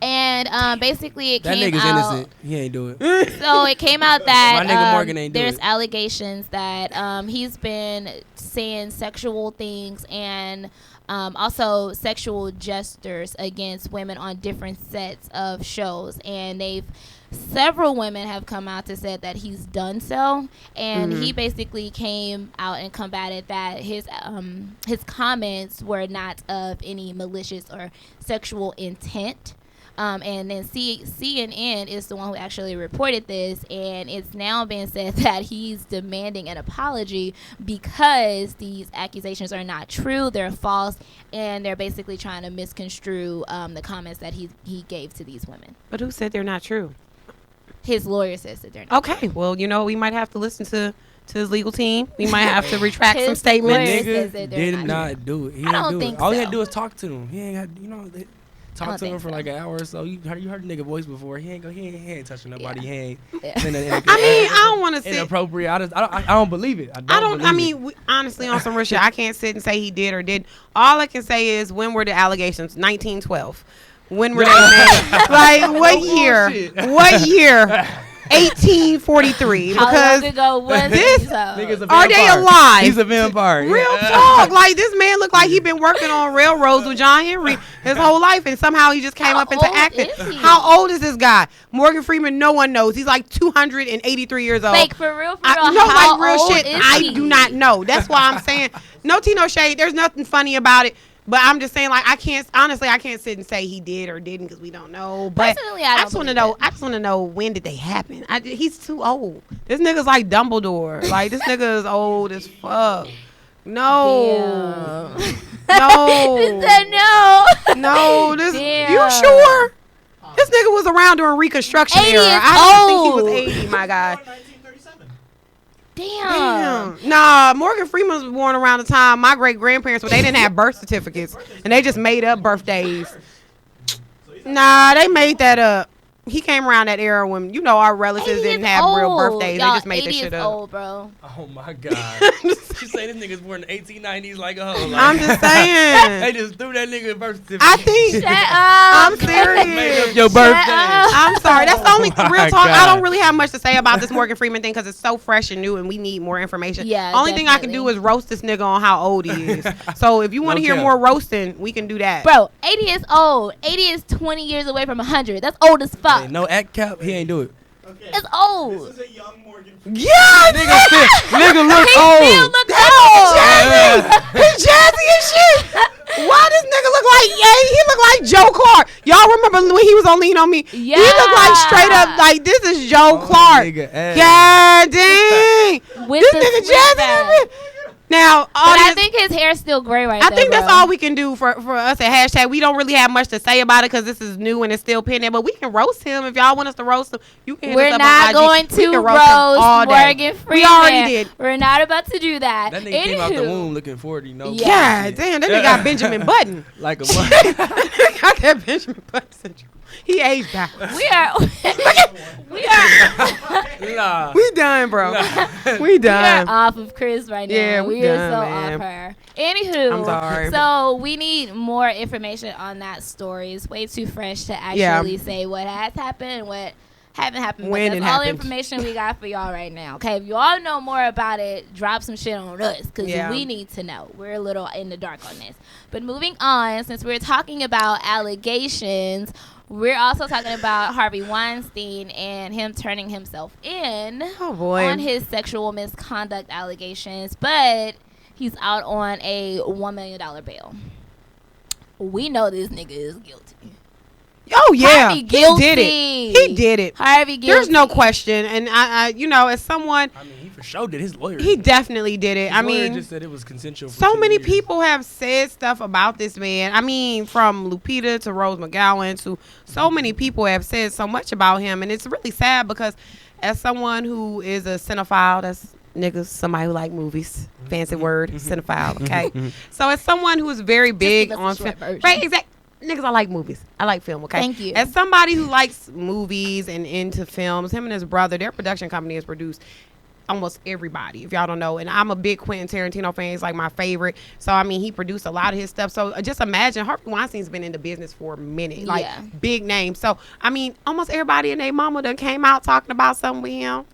And basically it
that
came
nigga's
out.
Innocent. He ain't do it.
So it came out that
my nigga Morgan ain't do
there's
it.
allegations that he's been saying sexual things and also sexual gestures against women on different sets of shows, and several women have come out to say that he's done so, and he basically came out and combated that his comments were not of any malicious or sexual intent. And then CNN is the one who actually reported this, and it's now been said that he's demanding an apology because these accusations are not true, they're false, and they're basically trying to misconstrue the comments that he gave to these women.
But who said they're not true?
His lawyer says that they're not.
Okay, well, we might have to listen to his legal team. We might have to retract some statements.
Nigga did not do it. He
don't
do
think
it. All he
so.
had to do is talk to them. He ain't got, talk to him for like an hour or so. You heard nigga voice before. He ain't touching nobody.
Yeah.
He ain't.
Yeah.
I
don't want to say
inappropriate. I don't believe it.
Honestly, on some real shit, I can't sit and say he did or didn't. All I can say is when were the allegations? 1912. When were they made? Like what year? What year? 1843.
How
because
long ago was
this?
Are
they alive?
He's a vampire.
Real talk. Like this man looked like he been working on railroads with John Henry his whole life, and somehow he just came up into acting. How old is this guy? Morgan Freeman. No one knows. He's like 283 years old.
Like for real.
Like real shit. I do not know. That's why I'm saying no tea, no shade. There's nothing funny about it. But I'm just saying, like, I can't sit and say he did or didn't because we don't know. But
personally,
I just want to know. I just want to know when did they happen. He's too old. This nigga's like Dumbledore. Like this nigga is old as fuck. No. No. No. This.
Damn.
You sure? This nigga was around during Reconstruction era. I don't think he was 80, my guy.
Damn.
Nah, Morgan Freeman was born around the time my great grandparents, but they didn't have birth certificates, and they just made up birthdays. Nah, they made that up. He came around that era when, you know, our relatives didn't have real birthdays.
Y'all,
they just made that shit up.
Old, bro.
Oh my God. She say this nigga's born in the 1890s like a hoe. Like,
I'm just saying.
They just threw that nigga birth certificate.
I think.
Shut up.
I'm serious.
Made up your birthday.
I'm sorry. That's the only
Oh
real
my
talk. I
God.
don't really have much to say about this Morgan Freeman thing because it's so fresh and new and we need more information.
Yeah,
only thing I can do is roast this nigga on how old he is. So if you want to hear more roasting, we can do that.
Bro, 80 is old. 80 is 20 years away from 100. That's old as fuck.
Hey, no act cap. He ain't do it.
Okay.
It's old.
This is a young Morgan.
Yeah,
Nigga look
He
old.
still look
jazzy.
old.
He jazzy as shit. Why does nigga look like? Yeah, he look like Joe Clark. Y'all remember when he was on Lean on Me?
Yeah.
He look like straight up like this is Joe Clark.
Nigga ass.
God dang.
With
This
the
nigga
slick
jazzy.
back.
as shit. Now,
But I
audience,
think his hair's still gray right
I
there,
think that's
bro.
all we can do for us at hashtag. We don't really have much to say about it because this is new and it's still pending. But we can roast him if y'all want us to roast him. You can. Hit
We're
us up
not
on IG.
going
We
to
can
roast
him all day.
Morgan Freeman.
We already did.
We're not about to do that.
That nigga came out the
Anywho.
womb looking 40. No.
Yeah.
God damn, that nigga got Benjamin Button.
Like a month.
Got that Benjamin Button syndrome. He aged backwards.
We are. we are.
Nah.
We done, bro. We
We are
done.
off of Chris right now.
Yeah,
we
we
are
done,
so
man.
off her. Anywho,
I'm sorry.
So we need more information on that story. It's way too fresh to actually say what has happened and what haven't happened.
When
but
it
that's all the
happened.
information we got for y'all right now. Okay, if you all know more about it, drop some shit on us because we need to know. We're a little in the dark on this. But moving on, since we're talking about allegations, we're also talking about Harvey Weinstein and him turning himself in on his sexual misconduct allegations, but he's out on a $1 million bail. We know this nigga is guilty.
Oh yeah,
Harvey
he
guilty.
did it. He did it.
Harvey guilty.
There's no question. And I you know, as someone,
I mean, he for sure did. His lawyer.
he definitely did it.
His
I
lawyer
mean,
just said it was consensual. For
so
2
many
years.
people have said stuff about this man. I mean, from Lupita to Rose McGowan to so many people have said so much about him, and it's really sad because as someone who is a cinephile, that's niggas, somebody who like movies, fancy word, cinephile. Okay, so as someone who is very big
give us
on
the short
film,
version.
right? Exactly. Niggas, I like movies. I like film, okay?
Thank you.
As somebody who likes movies and into films, him and his brother, their production company has produced almost everybody, if y'all don't know. And I'm a big Quentin Tarantino fan. He's like my favorite. So, I mean, he produced a lot of his stuff. So, just imagine, Harvey Weinstein's been in the business for a minute. Like, big name. So, I mean, almost everybody and their mama done came out talking about something with him.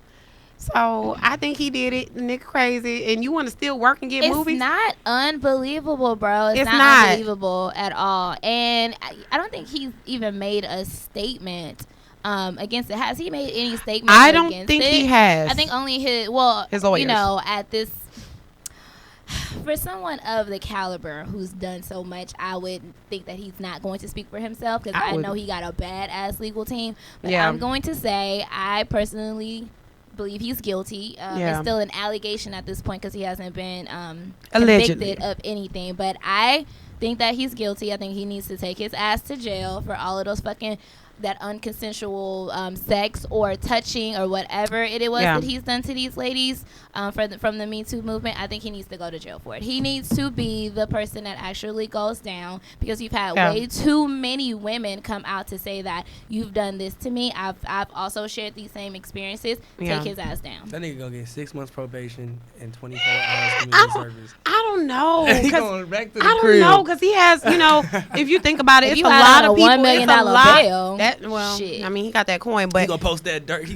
So, I think he did it. Nigga crazy. And you want to still work and get movies?
It's not unbelievable, bro. It's
It's
not
not.
unbelievable at all. And I don't think he's even made a statement against it. Has he made any statement
I don't
against
think
it?
he has.
I think only his
lawyers.
you know, at this, for someone of the caliber who's done so much, I would think that he's not going to speak for himself because I know he got a badass legal team. But I'm going to say I personally believe he's guilty. It's still an allegation at this point because he hasn't been convicted of anything. But I think that he's guilty. I think he needs to take his ass to jail for all of those fucking that unconsensual sex or touching or whatever it was that he's done to these ladies from the Me Too movement. I think he needs to go to jail for it. He needs to be the person that actually goes down because you've had way too many women come out to say that you've done this to me. I've also shared these same experiences. Take his ass down.
That nigga gonna get 6 months probation and 24 hours community service.
I don't know.
He going back to the
I don't
crib.
know because he has, you know, if you think about it,
If
it's
you
a
had
lot of
a
people.
$1 million
It's a lot.
bail,
I mean, he got that coin, but
He gonna post that dirt.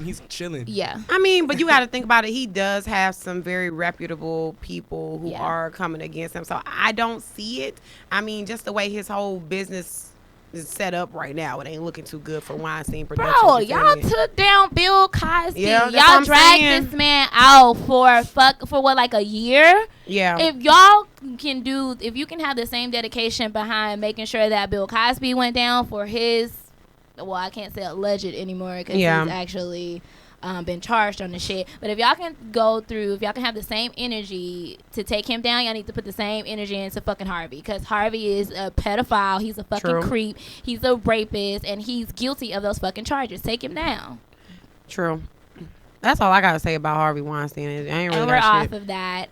He's chilling.
yeah.
I mean, but you got to think about it. He does have some very reputable people who are coming against him. So I don't see it. I mean, just the way his whole business is set up right now, it ain't looking too good for Weinstein Productions.
Bro,
you feel
y'all
me?
took down Bill Cosby.
Yeah, that's what
Y'all
I'm
dragged
saying.
this man out for what, like a year?
Yeah.
If y'all if you can have the same dedication behind making sure that Bill Cosby went down for his, well, I can't say alleged anymore because he's actually been charged on the shit. But if y'all can if y'all can have the same energy to take him down, y'all need to put the same energy into fucking Harvey because Harvey is a pedophile. He's a fucking creep. He's a rapist, and he's guilty of those fucking charges. Take him down.
True. That's all I gotta say about Harvey Weinstein. I ain't really
And we're
got
off
shit.
of that.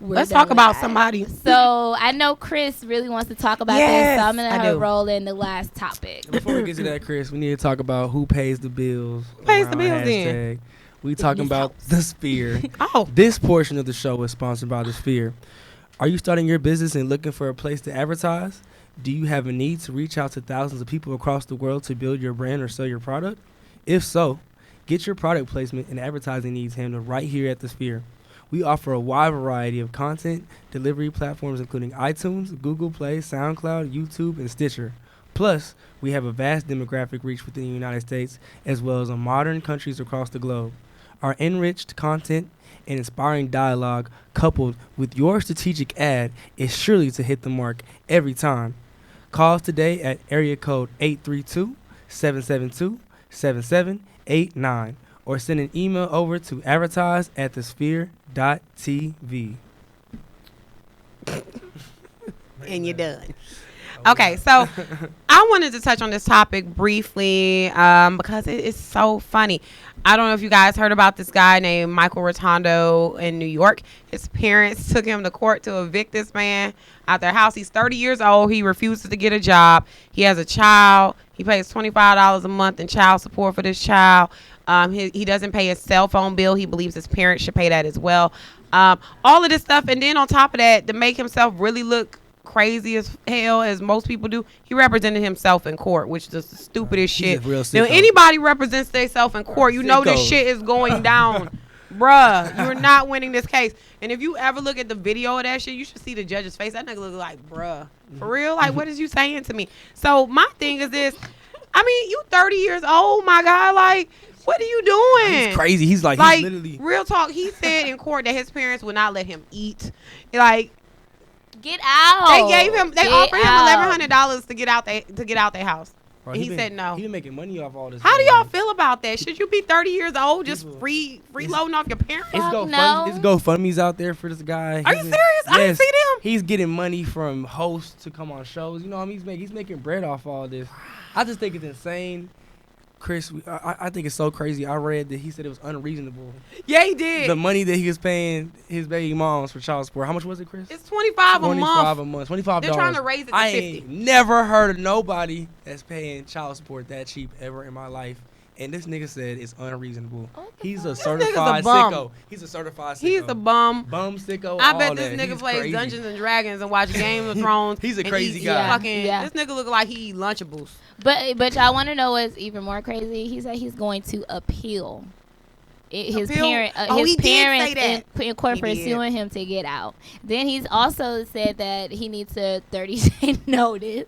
Let's talk about somebody.
So I know Chris really wants to talk about this, so I'm gonna roll in the last topic.
Before we get to that, Chris, we need to talk about who pays the bills.
Who pays the bills
then? We talking about the Sphere.
Oh,
This portion of the show is sponsored by the Sphere. Are you starting your business and looking for a place to advertise? Do you have a need to reach out to thousands of people across the world to build your brand or sell your product? If so, get your product placement and advertising needs handled right here at the Sphere. We offer a wide variety of content delivery platforms including iTunes, Google Play, SoundCloud, YouTube, and Stitcher. Plus, we have a vast demographic reach within the United States as well as in modern countries across the globe. Our enriched content and inspiring dialogue coupled with your strategic ad is surely to hit the mark every time. Call us today at area code 832-772-7789 or send an email over to advertise@thesphere.tv.
and you're done. Okay, so I wanted to touch on this topic briefly because it is so funny. I don't know if you guys heard about this guy named Michael Rotondo in New York. His parents took him to court to evict this man out their house. He's 30 years old. He refuses to get a job. He has a child. He pays $25 a month in child support for this child. He doesn't pay his cell phone bill. He believes his parents should pay that as well. All of this stuff. And then on top of that, to make himself really look crazy as hell as most people do, he represented himself in court, which is the stupidest shit. Now, anybody represents themselves in court, you know this shit is going down. Bruh, you're not winning this case. And if you ever look at the video of that shit, you should see the judge's face. That nigga look like, bruh, for real? Like, what is you saying to me? So my thing is this. I mean, you 30 years old, my guy. Like, what are you doing?
He's crazy. He's like he's literally.
Real talk, he said in court that his parents would not let him eat. Like,
get out.
They offered him $1,100 to get out their house.
Bro,
and he said no.
He been making money off all this.
How do y'all feel about that? Should you be 30 years old just freeloading off your parents?
It's GoFundMe's out there for this guy.
Are you serious? I didn't see them.
He's getting money from hosts to come on shows. You know what I mean? He's making bread off all this. I just think it's insane. Chris, I think it's so crazy. I read that he said it was unreasonable.
Yeah, he did.
The money that he was paying his baby moms for child support. How much was it, Chris?
It's $25 a month.
$25.
They're trying to raise it to $50.
I ain't never heard of nobody that's paying child support that cheap ever in my life. And this nigga said it's unreasonable. He's a certified sicko. He's a certified sicko.
He's a bum.
Bum sicko.
I bet this nigga plays Dungeons and Dragons and watch Game of Thrones.
He's a crazy guy.
This nigga look like he eat Lunchables.
But y'all want to know what's even more crazy? He said he's going to appeal. His parents in court for suing him to get out. Then he's also said that he needs a 30-day notice.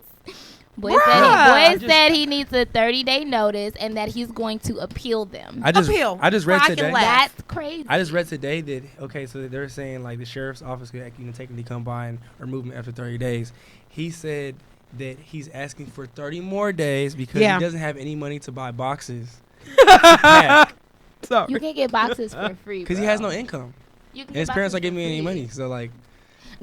Boy said he needs a 30-day notice and that he's going to appeal them.
I just read today.
That's crazy.
I just read today that so they're saying like the sheriff's office could technically come by and remove him after 30 days. He said that he's asking for 30 more days because he doesn't have any money to buy boxes.
So you can't get boxes for free
because he has no income. And his parents aren't giving me any money, so like.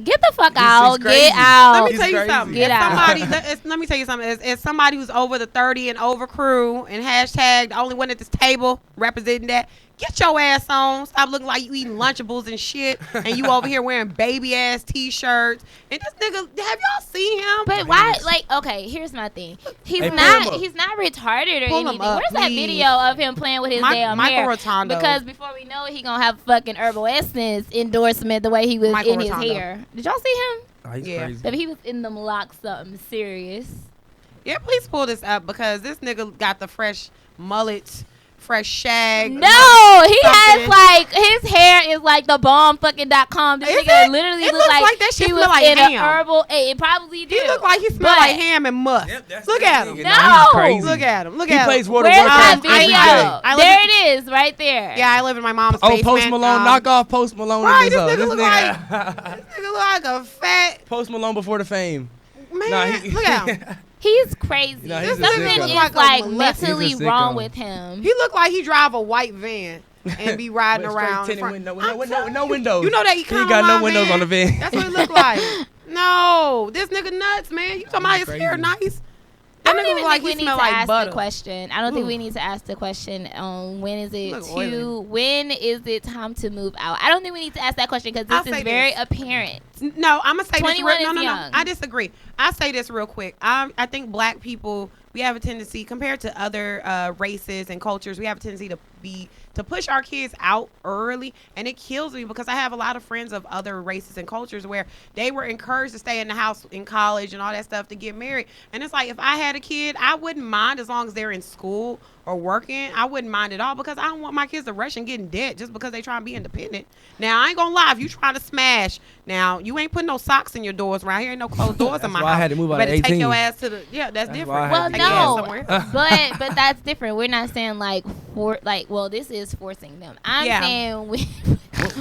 Get the fuck out. Get out.
Let me tell you something.
Get out.
Let me tell you something. As somebody who's over the 30 and over crew and hashtag the only one at this table representing that, get your ass on. Stop looking like you eating Lunchables and shit. And you over here wearing baby ass t-shirts. And this nigga, have y'all seen him?
But why? Like, okay, here's my thing. He's not retarded or anything. Where's that video of him playing with his damn hair?
Rotondo.
Because before we know it, he gonna have a fucking Herbal Essence endorsement the way he was in his hair. Did y'all see him?
Oh, he's crazy.
But he was in them locks something serious.
Yeah, please pull this up because this nigga got the fresh mullet. Fresh shag.
No, he has like his hair is like the bomb.com. This nigga literally looks like
that shit
he was
like
in
ham.
a herbal. It probably do.
He look like he smell like ham and must.
Yep,
look at him.
No,
look at him. Look
at him. He plays World of
Warcraft.
Video.
There it is, right there.
Yeah, I live in my mom's basement.
Post Malone, knock off Post Malone.
Right, this nigga look like a fat
Post Malone before the fame.
Man, look at him.
He's crazy. Something is like mentally wrong with him.
He look like he drive a white van and be riding around.
No windows.
You know that he
got no windows on the van.
That's what it look like. No, this nigga nuts, man. You talking about his hair nice? That nigga
even
like
think we
he
need to
smell like
ask
butter.
the question. I don't think we need to ask the question on when is it time to move out. I don't think we need to ask that question because this is very apparent.
No, I'm gonna say this.
21 is
No.
young.
I disagree. I say this real quick. I think black people, we have a tendency compared to other races and cultures, we have a tendency to push our kids out early, and it kills me because I have a lot of friends of other races and cultures where they were encouraged to stay in the house in college and all that stuff to get married. And it's like, if I had a kid, I wouldn't mind as long as they're in school or working. I wouldn't mind at all because I don't want my kids to rush and get in debt just because they try and be independent. Now, I ain't gonna lie, if you trying to smash, now you ain't putting no socks in your doors around here. Ain't no closed doors in my house.
I had to move out
You
at
better
18.
take your ass to the that's different.
Well,
Take your ass
no,
somewhere.
but that's different. We're not saying this is forcing them. I'm saying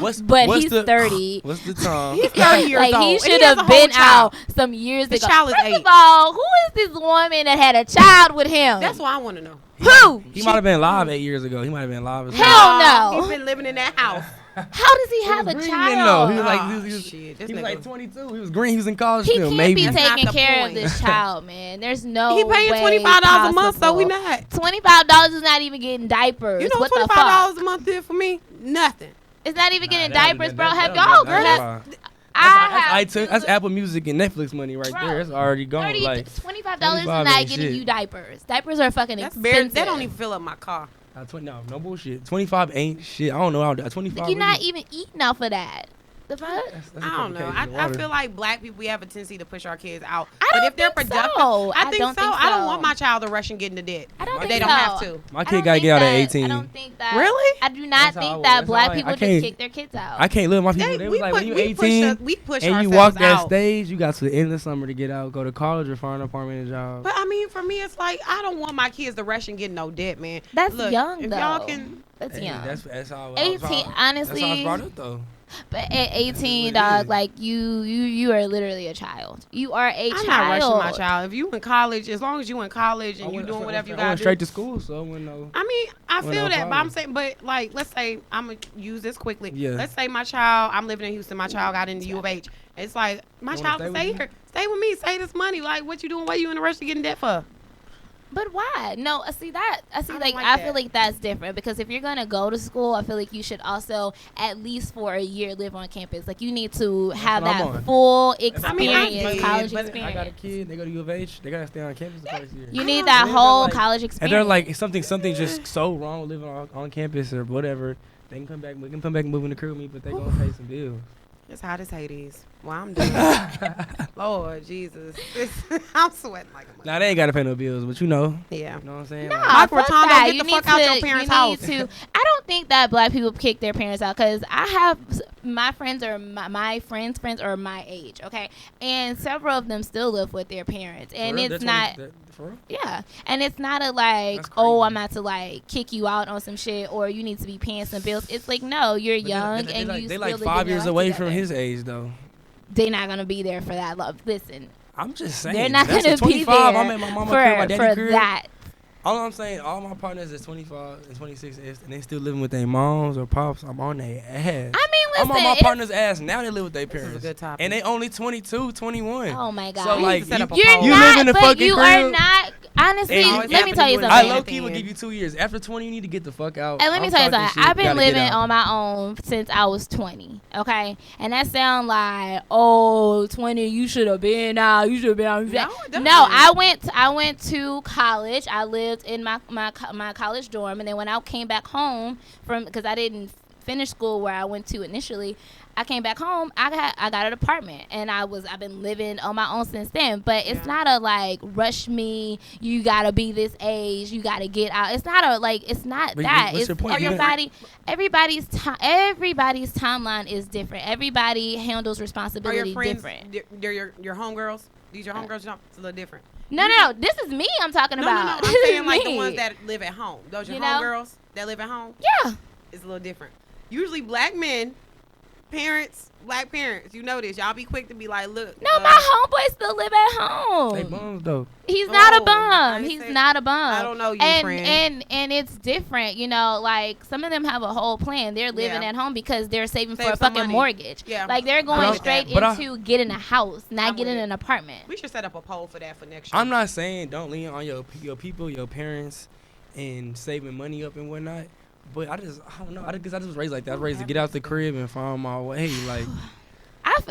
What's
he's 30.
What's the time?
He's 30 years
Like
old.
he
and
should
has a
have
whole
been
child.
out some years
The
ago.
child is
First
8.
of all, who is this woman that had a child with him?
That's what I want to know.
Who?
He might have been live 8 years ago. He might have been live.
Hell no.
He's been living in that house.
How does he have a
Green
child?
though. He was like,
Shit,
he was like 22. He was green. He was in college
He
still.
can't
Maybe.
be
That's not
taking
the
care
point.
of this child, man. There's no
He paying
way
$25 a month, so we
possible.
not.
$25 is not even getting diapers.
You know
what
what
the
$25
fuck?
a month did for me? Nothing.
It's not even getting
Nah,
diapers, bro. Have y'all heard?
That's Apple Music and Netflix money right there. It's already gone. Like
$25 is
$25
not
ain't
getting
shit.
you diapers. Diapers are fucking
That's
expensive.
That don't even fill up my car.
no bullshit. 25 ain't shit. I don't know how 25.
Like, you're not even eating off of that. The fuck?
I don't know. I feel like black people, we have a tendency to push our kids out.
I
But
don't
if they're
think
productive,
so.
I think
don't
so.
think
I don't
so.
want my child to rush and get into debt.
I don't
But
think
they don't
so.
have to.
My
I
kid
don't
gotta
think
get out at
that-
18.
I don't think that.
Really?
I do not
That's how I
think
was.
that
That's
black
how I
people just
can't-
kick their kids out.
I can't live with my people. They was like, when you 18
we push
and you
ourselves
walk that
out.
stage, you got to the end of the summer to get out, go to college or find an apartment and job.
But I mean, for me, it's like I don't want my kids to rush and get no debt, man.
That's
Look,
young,
if
though.
y'all can,
That's
Hey,
young.
That's how
18, honestly.
That's how I was brought up though.
But at 18,
That's what it
dog,
is.
like you are literally a child. You are a
I'm
child.
not rushing my child. If you in college, as long as you in college and you doing whatever you
I
gotta
went
do.
straight to school, so I wouldn't know.
I mean, I
Well,
feel
no
that, but I'm
problem.
saying, but like, let's say I'm gonna use this quickly.
Yeah.
Let's say my child, I'm living in Houston. My child got into U of H. It's like my
You wanna
child
stay
can
with
stay
me?
here, stay with me, save this money. Like, what you doing? What you in a rush to get in debt for?
But why? No, I
don't
feel
like
like
that.
that's different because if you're gonna go to school, I feel like you should also at least for a year live on campus. Like you need to have
what I'm
that
on.
full
I mean, I
experience,
did,
college
but
experience.
I got a kid. They go to U of H. They gotta stay on campus the first year.
You
I
need
don't
that
know.
whole
Like-
college
And
experience.
they're like something just so wrong with living on campus or whatever. They can come back. We can come back and move in the crew with me, but they gonna pay some bills.
It's hot as Hades. Well, I'm done. Lord Jesus, I'm sweating like a mother.
Nah, they ain't gotta pay no bills, but you know.
Yeah.
You know what I'm saying?
Nah,
Like,
Michael
fuck
Rotondo,
that.
get
You
the
need
fuck out your
to-
parents'
you
house.
need to- I don't think that black people kick their parents out because I have my friends or my friends are my age, okay, and several of them still live with their parents,
for
and
real?
it's
That's
not.
for real?
Yeah, and it's not a like,
That's
oh,
crazy.
I'm about to like kick you out on some shit, or you need to be paying some bills. It's like, no, you're
But
young
they
and
like,
you
they
still
like
living
5
your
years
life
away
together.
from his age though.
They're not gonna be there for that love. Listen,
I'm just saying.
they're not
that's
gonna
at 25.
be
I'm
there
at my mama crib, my
for
daddy crib.
that.
All I'm saying, all my partners is 25 and 26, and they still living with their moms or pops. I'm on their ass.
I mean,
I'm
listen,
on my
it's-
partner's ass now. They live with their
This is a
parents,
good topic.
and they only 22, 21.
Oh my god.
So
We need
like,
to set up a
you,
poll.
You're
you
not,
live in the
but
fucking
you
crib.
are not. Honestly,
And
always
let me
happen
tell
to
you
do it
I
something.
low
at the
key will
end.
give you 2 years. After 20, you need to get the fuck out.
And let me
I'm
tell you
talking
something.
shit.
I've been
Gotta get
living
out.
on my own since I was 20. Okay, and that sound like, oh, 20. You should have been out. You should have been out.
No, it doesn't.
No, I went to college. I lived in my college dorm, and then when I came back home because I didn't finish school where I went to initially, I came back home. I got an apartment, and I've been living on my own since then. But it's not a like rush me. You gotta be this age. You gotta get out. It's not a like. It's not
But
that.
what's
It's
your point? You
everybody. Everybody's timeline is different. Everybody handles
Are
responsibility
your friends?
different.
They're your homegirls. These your homegirls? No, it's a little different.
No. This is me. I'm talking
No,
about.
I'm
This is
saying like the
me.
ones that live at home. Those your
You know?
homegirls that live at home.
Yeah.
It's a little different. Usually black men parents, black parents, you know this. Y'all be quick to be like, look.
No, my homeboy still live at home.
They bums though.
He's not a bum. He's not a bum.
I don't know you,
friend. And it's different, you know. Like some of them have a whole plan. They're living at home because they're saving for a fucking mortgage. Yeah, like they're going straight into getting a house, not getting an apartment.
We should set up a poll for that for next year.
I'm not saying don't lean on your people, your parents, and saving money up and whatnot. But I don't know. I just was raised like that. I was raised to get out the crib and find my way. Like.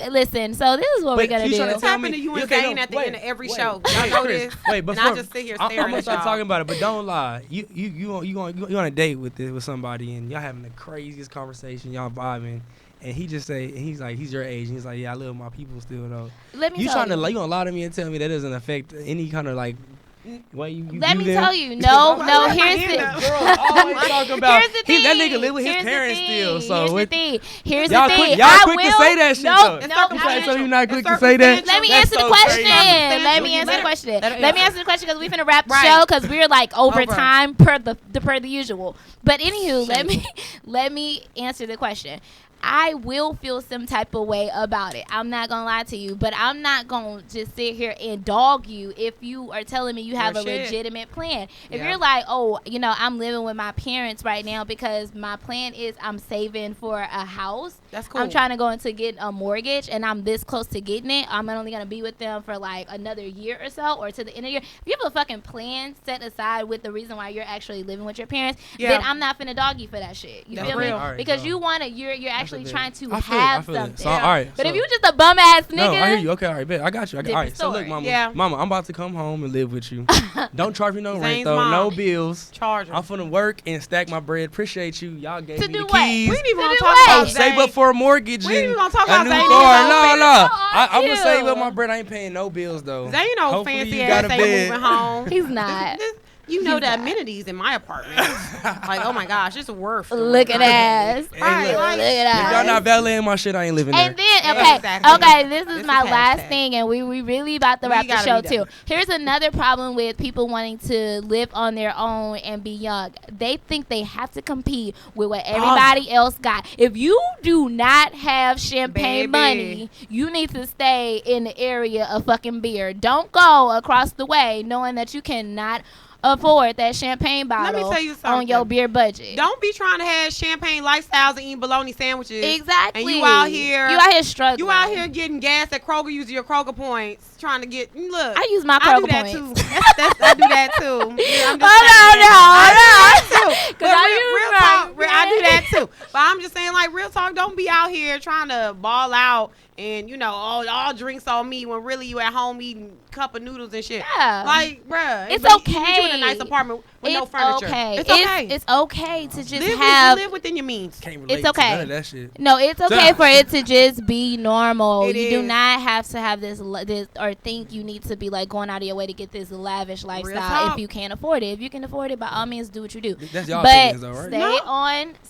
Listen, so this is what we're gonna do.
What's happened to you and Zane at the end of every show? Y'all know this.
But
I just sit here staring
I'm gonna
at
start
y'all.
talking about it, but don't lie. You on a date with somebody and y'all having the craziest conversation, y'all vibing, and he's like he's your age, and he's like, yeah, I live with my people still though.
Let me
you gonna lie to me and tell me that doesn't affect any kind of like.
Let me tell you, no. Here's the thing.
That nigga live with his parents still. So
here's the thing.
Y'all quick to say that shit. So you not quick to say that.
Let me answer the question. Let me answer the question because we finna wrap the show because we're like over time per the usual. But anywho, let me answer the question. I will feel some type of way about it. I'm not going to lie to you, but I'm not going to just sit here and dog you if you are telling me you have a legitimate plan. If you're like, oh, you know, I'm living with my parents right now because my plan is I'm saving for a house.
That's cool.
I'm trying to go into get a mortgage and I'm this close to getting it. I'm only going to be with them for like another year or so or to the end of the year. If you have a fucking plan set aside with the reason why you're actually living with your parents, then I'm not finna dog you for that shit. You feel me?
Right,
because you want to, you're actually trying to have something.
So, all right,
but if you just a bum ass nigga.
No, I hear you. Okay, all right, bet. I got you. All right, so look, mama, I'm about to come home and live with you. Don't charge me no rent, though. No bills.
Charge her.
I'm finna work and stack my bread. Appreciate you. Y'all gave me the
what?
keys.
We ain't even gonna talk about
save up for a mortgage.
We ain't even gonna talk
a
about
new
Zane.
car. No. I'm gonna save up my bread. I ain't paying no bills, though.
Zane no fancy ass ain't moving home.
He's not.
You know the amenities in my apartment. Like, oh my gosh, it's worth.
Looking ass.
Right, look at ass. If y'all not valeting my shit, I ain't living there.
And then, okay, this is my last thing, and we really about to wrap the show too. Here's another problem with people wanting to live on their own and be young. They think they have to compete with what everybody else got. If you do not have champagne money, you need to stay in the area of fucking beer. Don't go across the way knowing that you cannot afford that champagne bottle.
Let me tell you something.
On your beer budget.
Don't be trying to have champagne lifestyles and eating bologna sandwiches.
Exactly.
And you out here
struggling.
You out here getting gas at Kroger using your Kroger points, trying to get. Look,
I use my Kroger points.
I do that too. Yeah, I'm just I do that too. But I'm just saying, like, real talk, don't be out here trying to ball out and, you know, all drinks on me when really you at home eating cup of noodles and shit.
Yeah.
Like, bruh.
It's okay.
You in a nice apartment with no furniture.
Okay.
It's okay.
It's okay to just
live within your means.
Can't relate
it's okay.
to none of that shit.
No, it's okay for it to just be normal. You do not have to have this or think you need to be like going out of your way to get this lavish lifestyle if you can't afford it. If you can afford it, by all means do what you do.
That's y'all opinions though, right?
Stay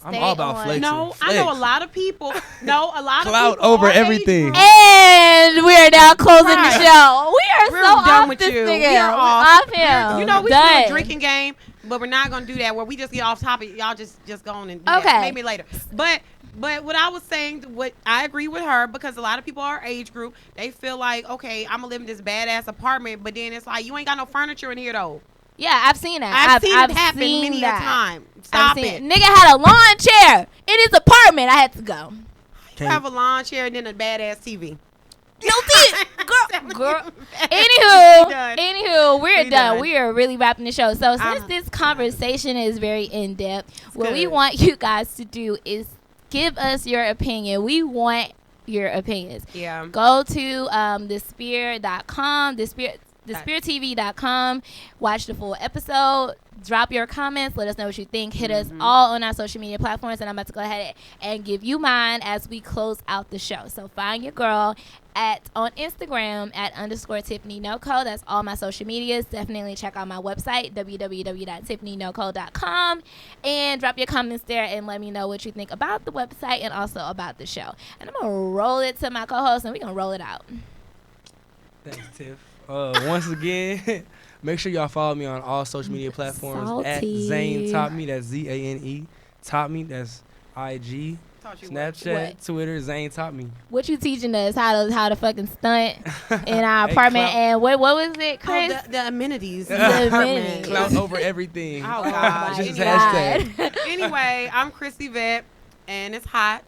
I'm all about flexing.
No, I know a lot of people.
Clout over everything.
And we are now closing the show. We're so
done
off
with
this
you.
nigga.
We are off
him.
You know, we still a drinking game, but we're not gonna do that where we just get off topic. Y'all just go on and do that. Maybe later. But what I was saying, what I agree with her, because a lot of people our age group, they feel like, okay, I'm gonna live in this badass apartment, but then it's like you ain't got no furniture in here though.
Yeah, I've seen that.
I've seen it happen many a time. Stop it.
Nigga had a lawn chair in his apartment. I had to go.
You have a lawn chair and then a badass TV.
Girl. Anywho, we're done. We are really wrapping the show. So since this conversation is very in depth, what we want you guys to do is give us your opinion. We want your opinions.
Yeah.
Go to thespear.com, thespeartv.com. Watch the full episode. Drop your comments. Let us know what you think. Hit us all on our social media platforms. And I'm about to go ahead and give you mine as we close out the show. So find your girl on Instagram @_TiffanyNoCo. That's all my social medias. Definitely check out my website, www.tiffanynoco.com. And drop your comments there and let me know what you think about the website and also about the show. And I'm going to roll it to my co-host and we're going to roll it out.
Thanks, Tiff. Once again, make sure y'all follow me on all social media platforms @Zane Top Me. That's ZANE Top Me. That's IG.
taught you
Snapchat,
What?
Twitter, Zane taught me.
What you teaching us? How to fucking stunt in our apartment? And what was it, Chris?
The amenities.
The amenities.
Clout over everything.
Oh, God.
Just
God.
hashtag.
Anyway, I'm Chrissy Vet, and it's hot,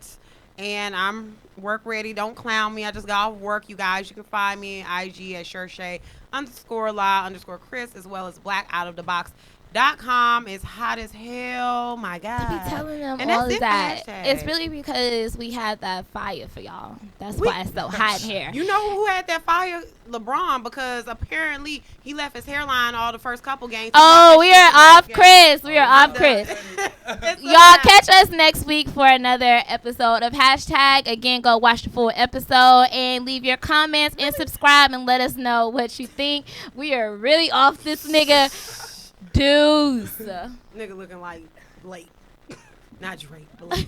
and I'm work ready. Don't clown me. I just got off work, you guys. You can find me on IG at Shershay_La_Chris, as well as blackoutofthebox.com. It's hot as hell. My God.
I be telling them
And
all
that's
of
it,
that.
hashtag.
It's really because we had that fire for y'all. That's why it's so hot in here.
You know who had that fire? LeBron, because apparently he left his hairline all the first couple games.
Oh, we are off Chris. We are off Chris. Y'all catch us next week for another episode of Hashtag. Again, go watch the full episode and leave your comments and subscribe and let us know what you think. We are really off this nigga. Deuce.
Nigga looking like Blake. Not Drake, Blake.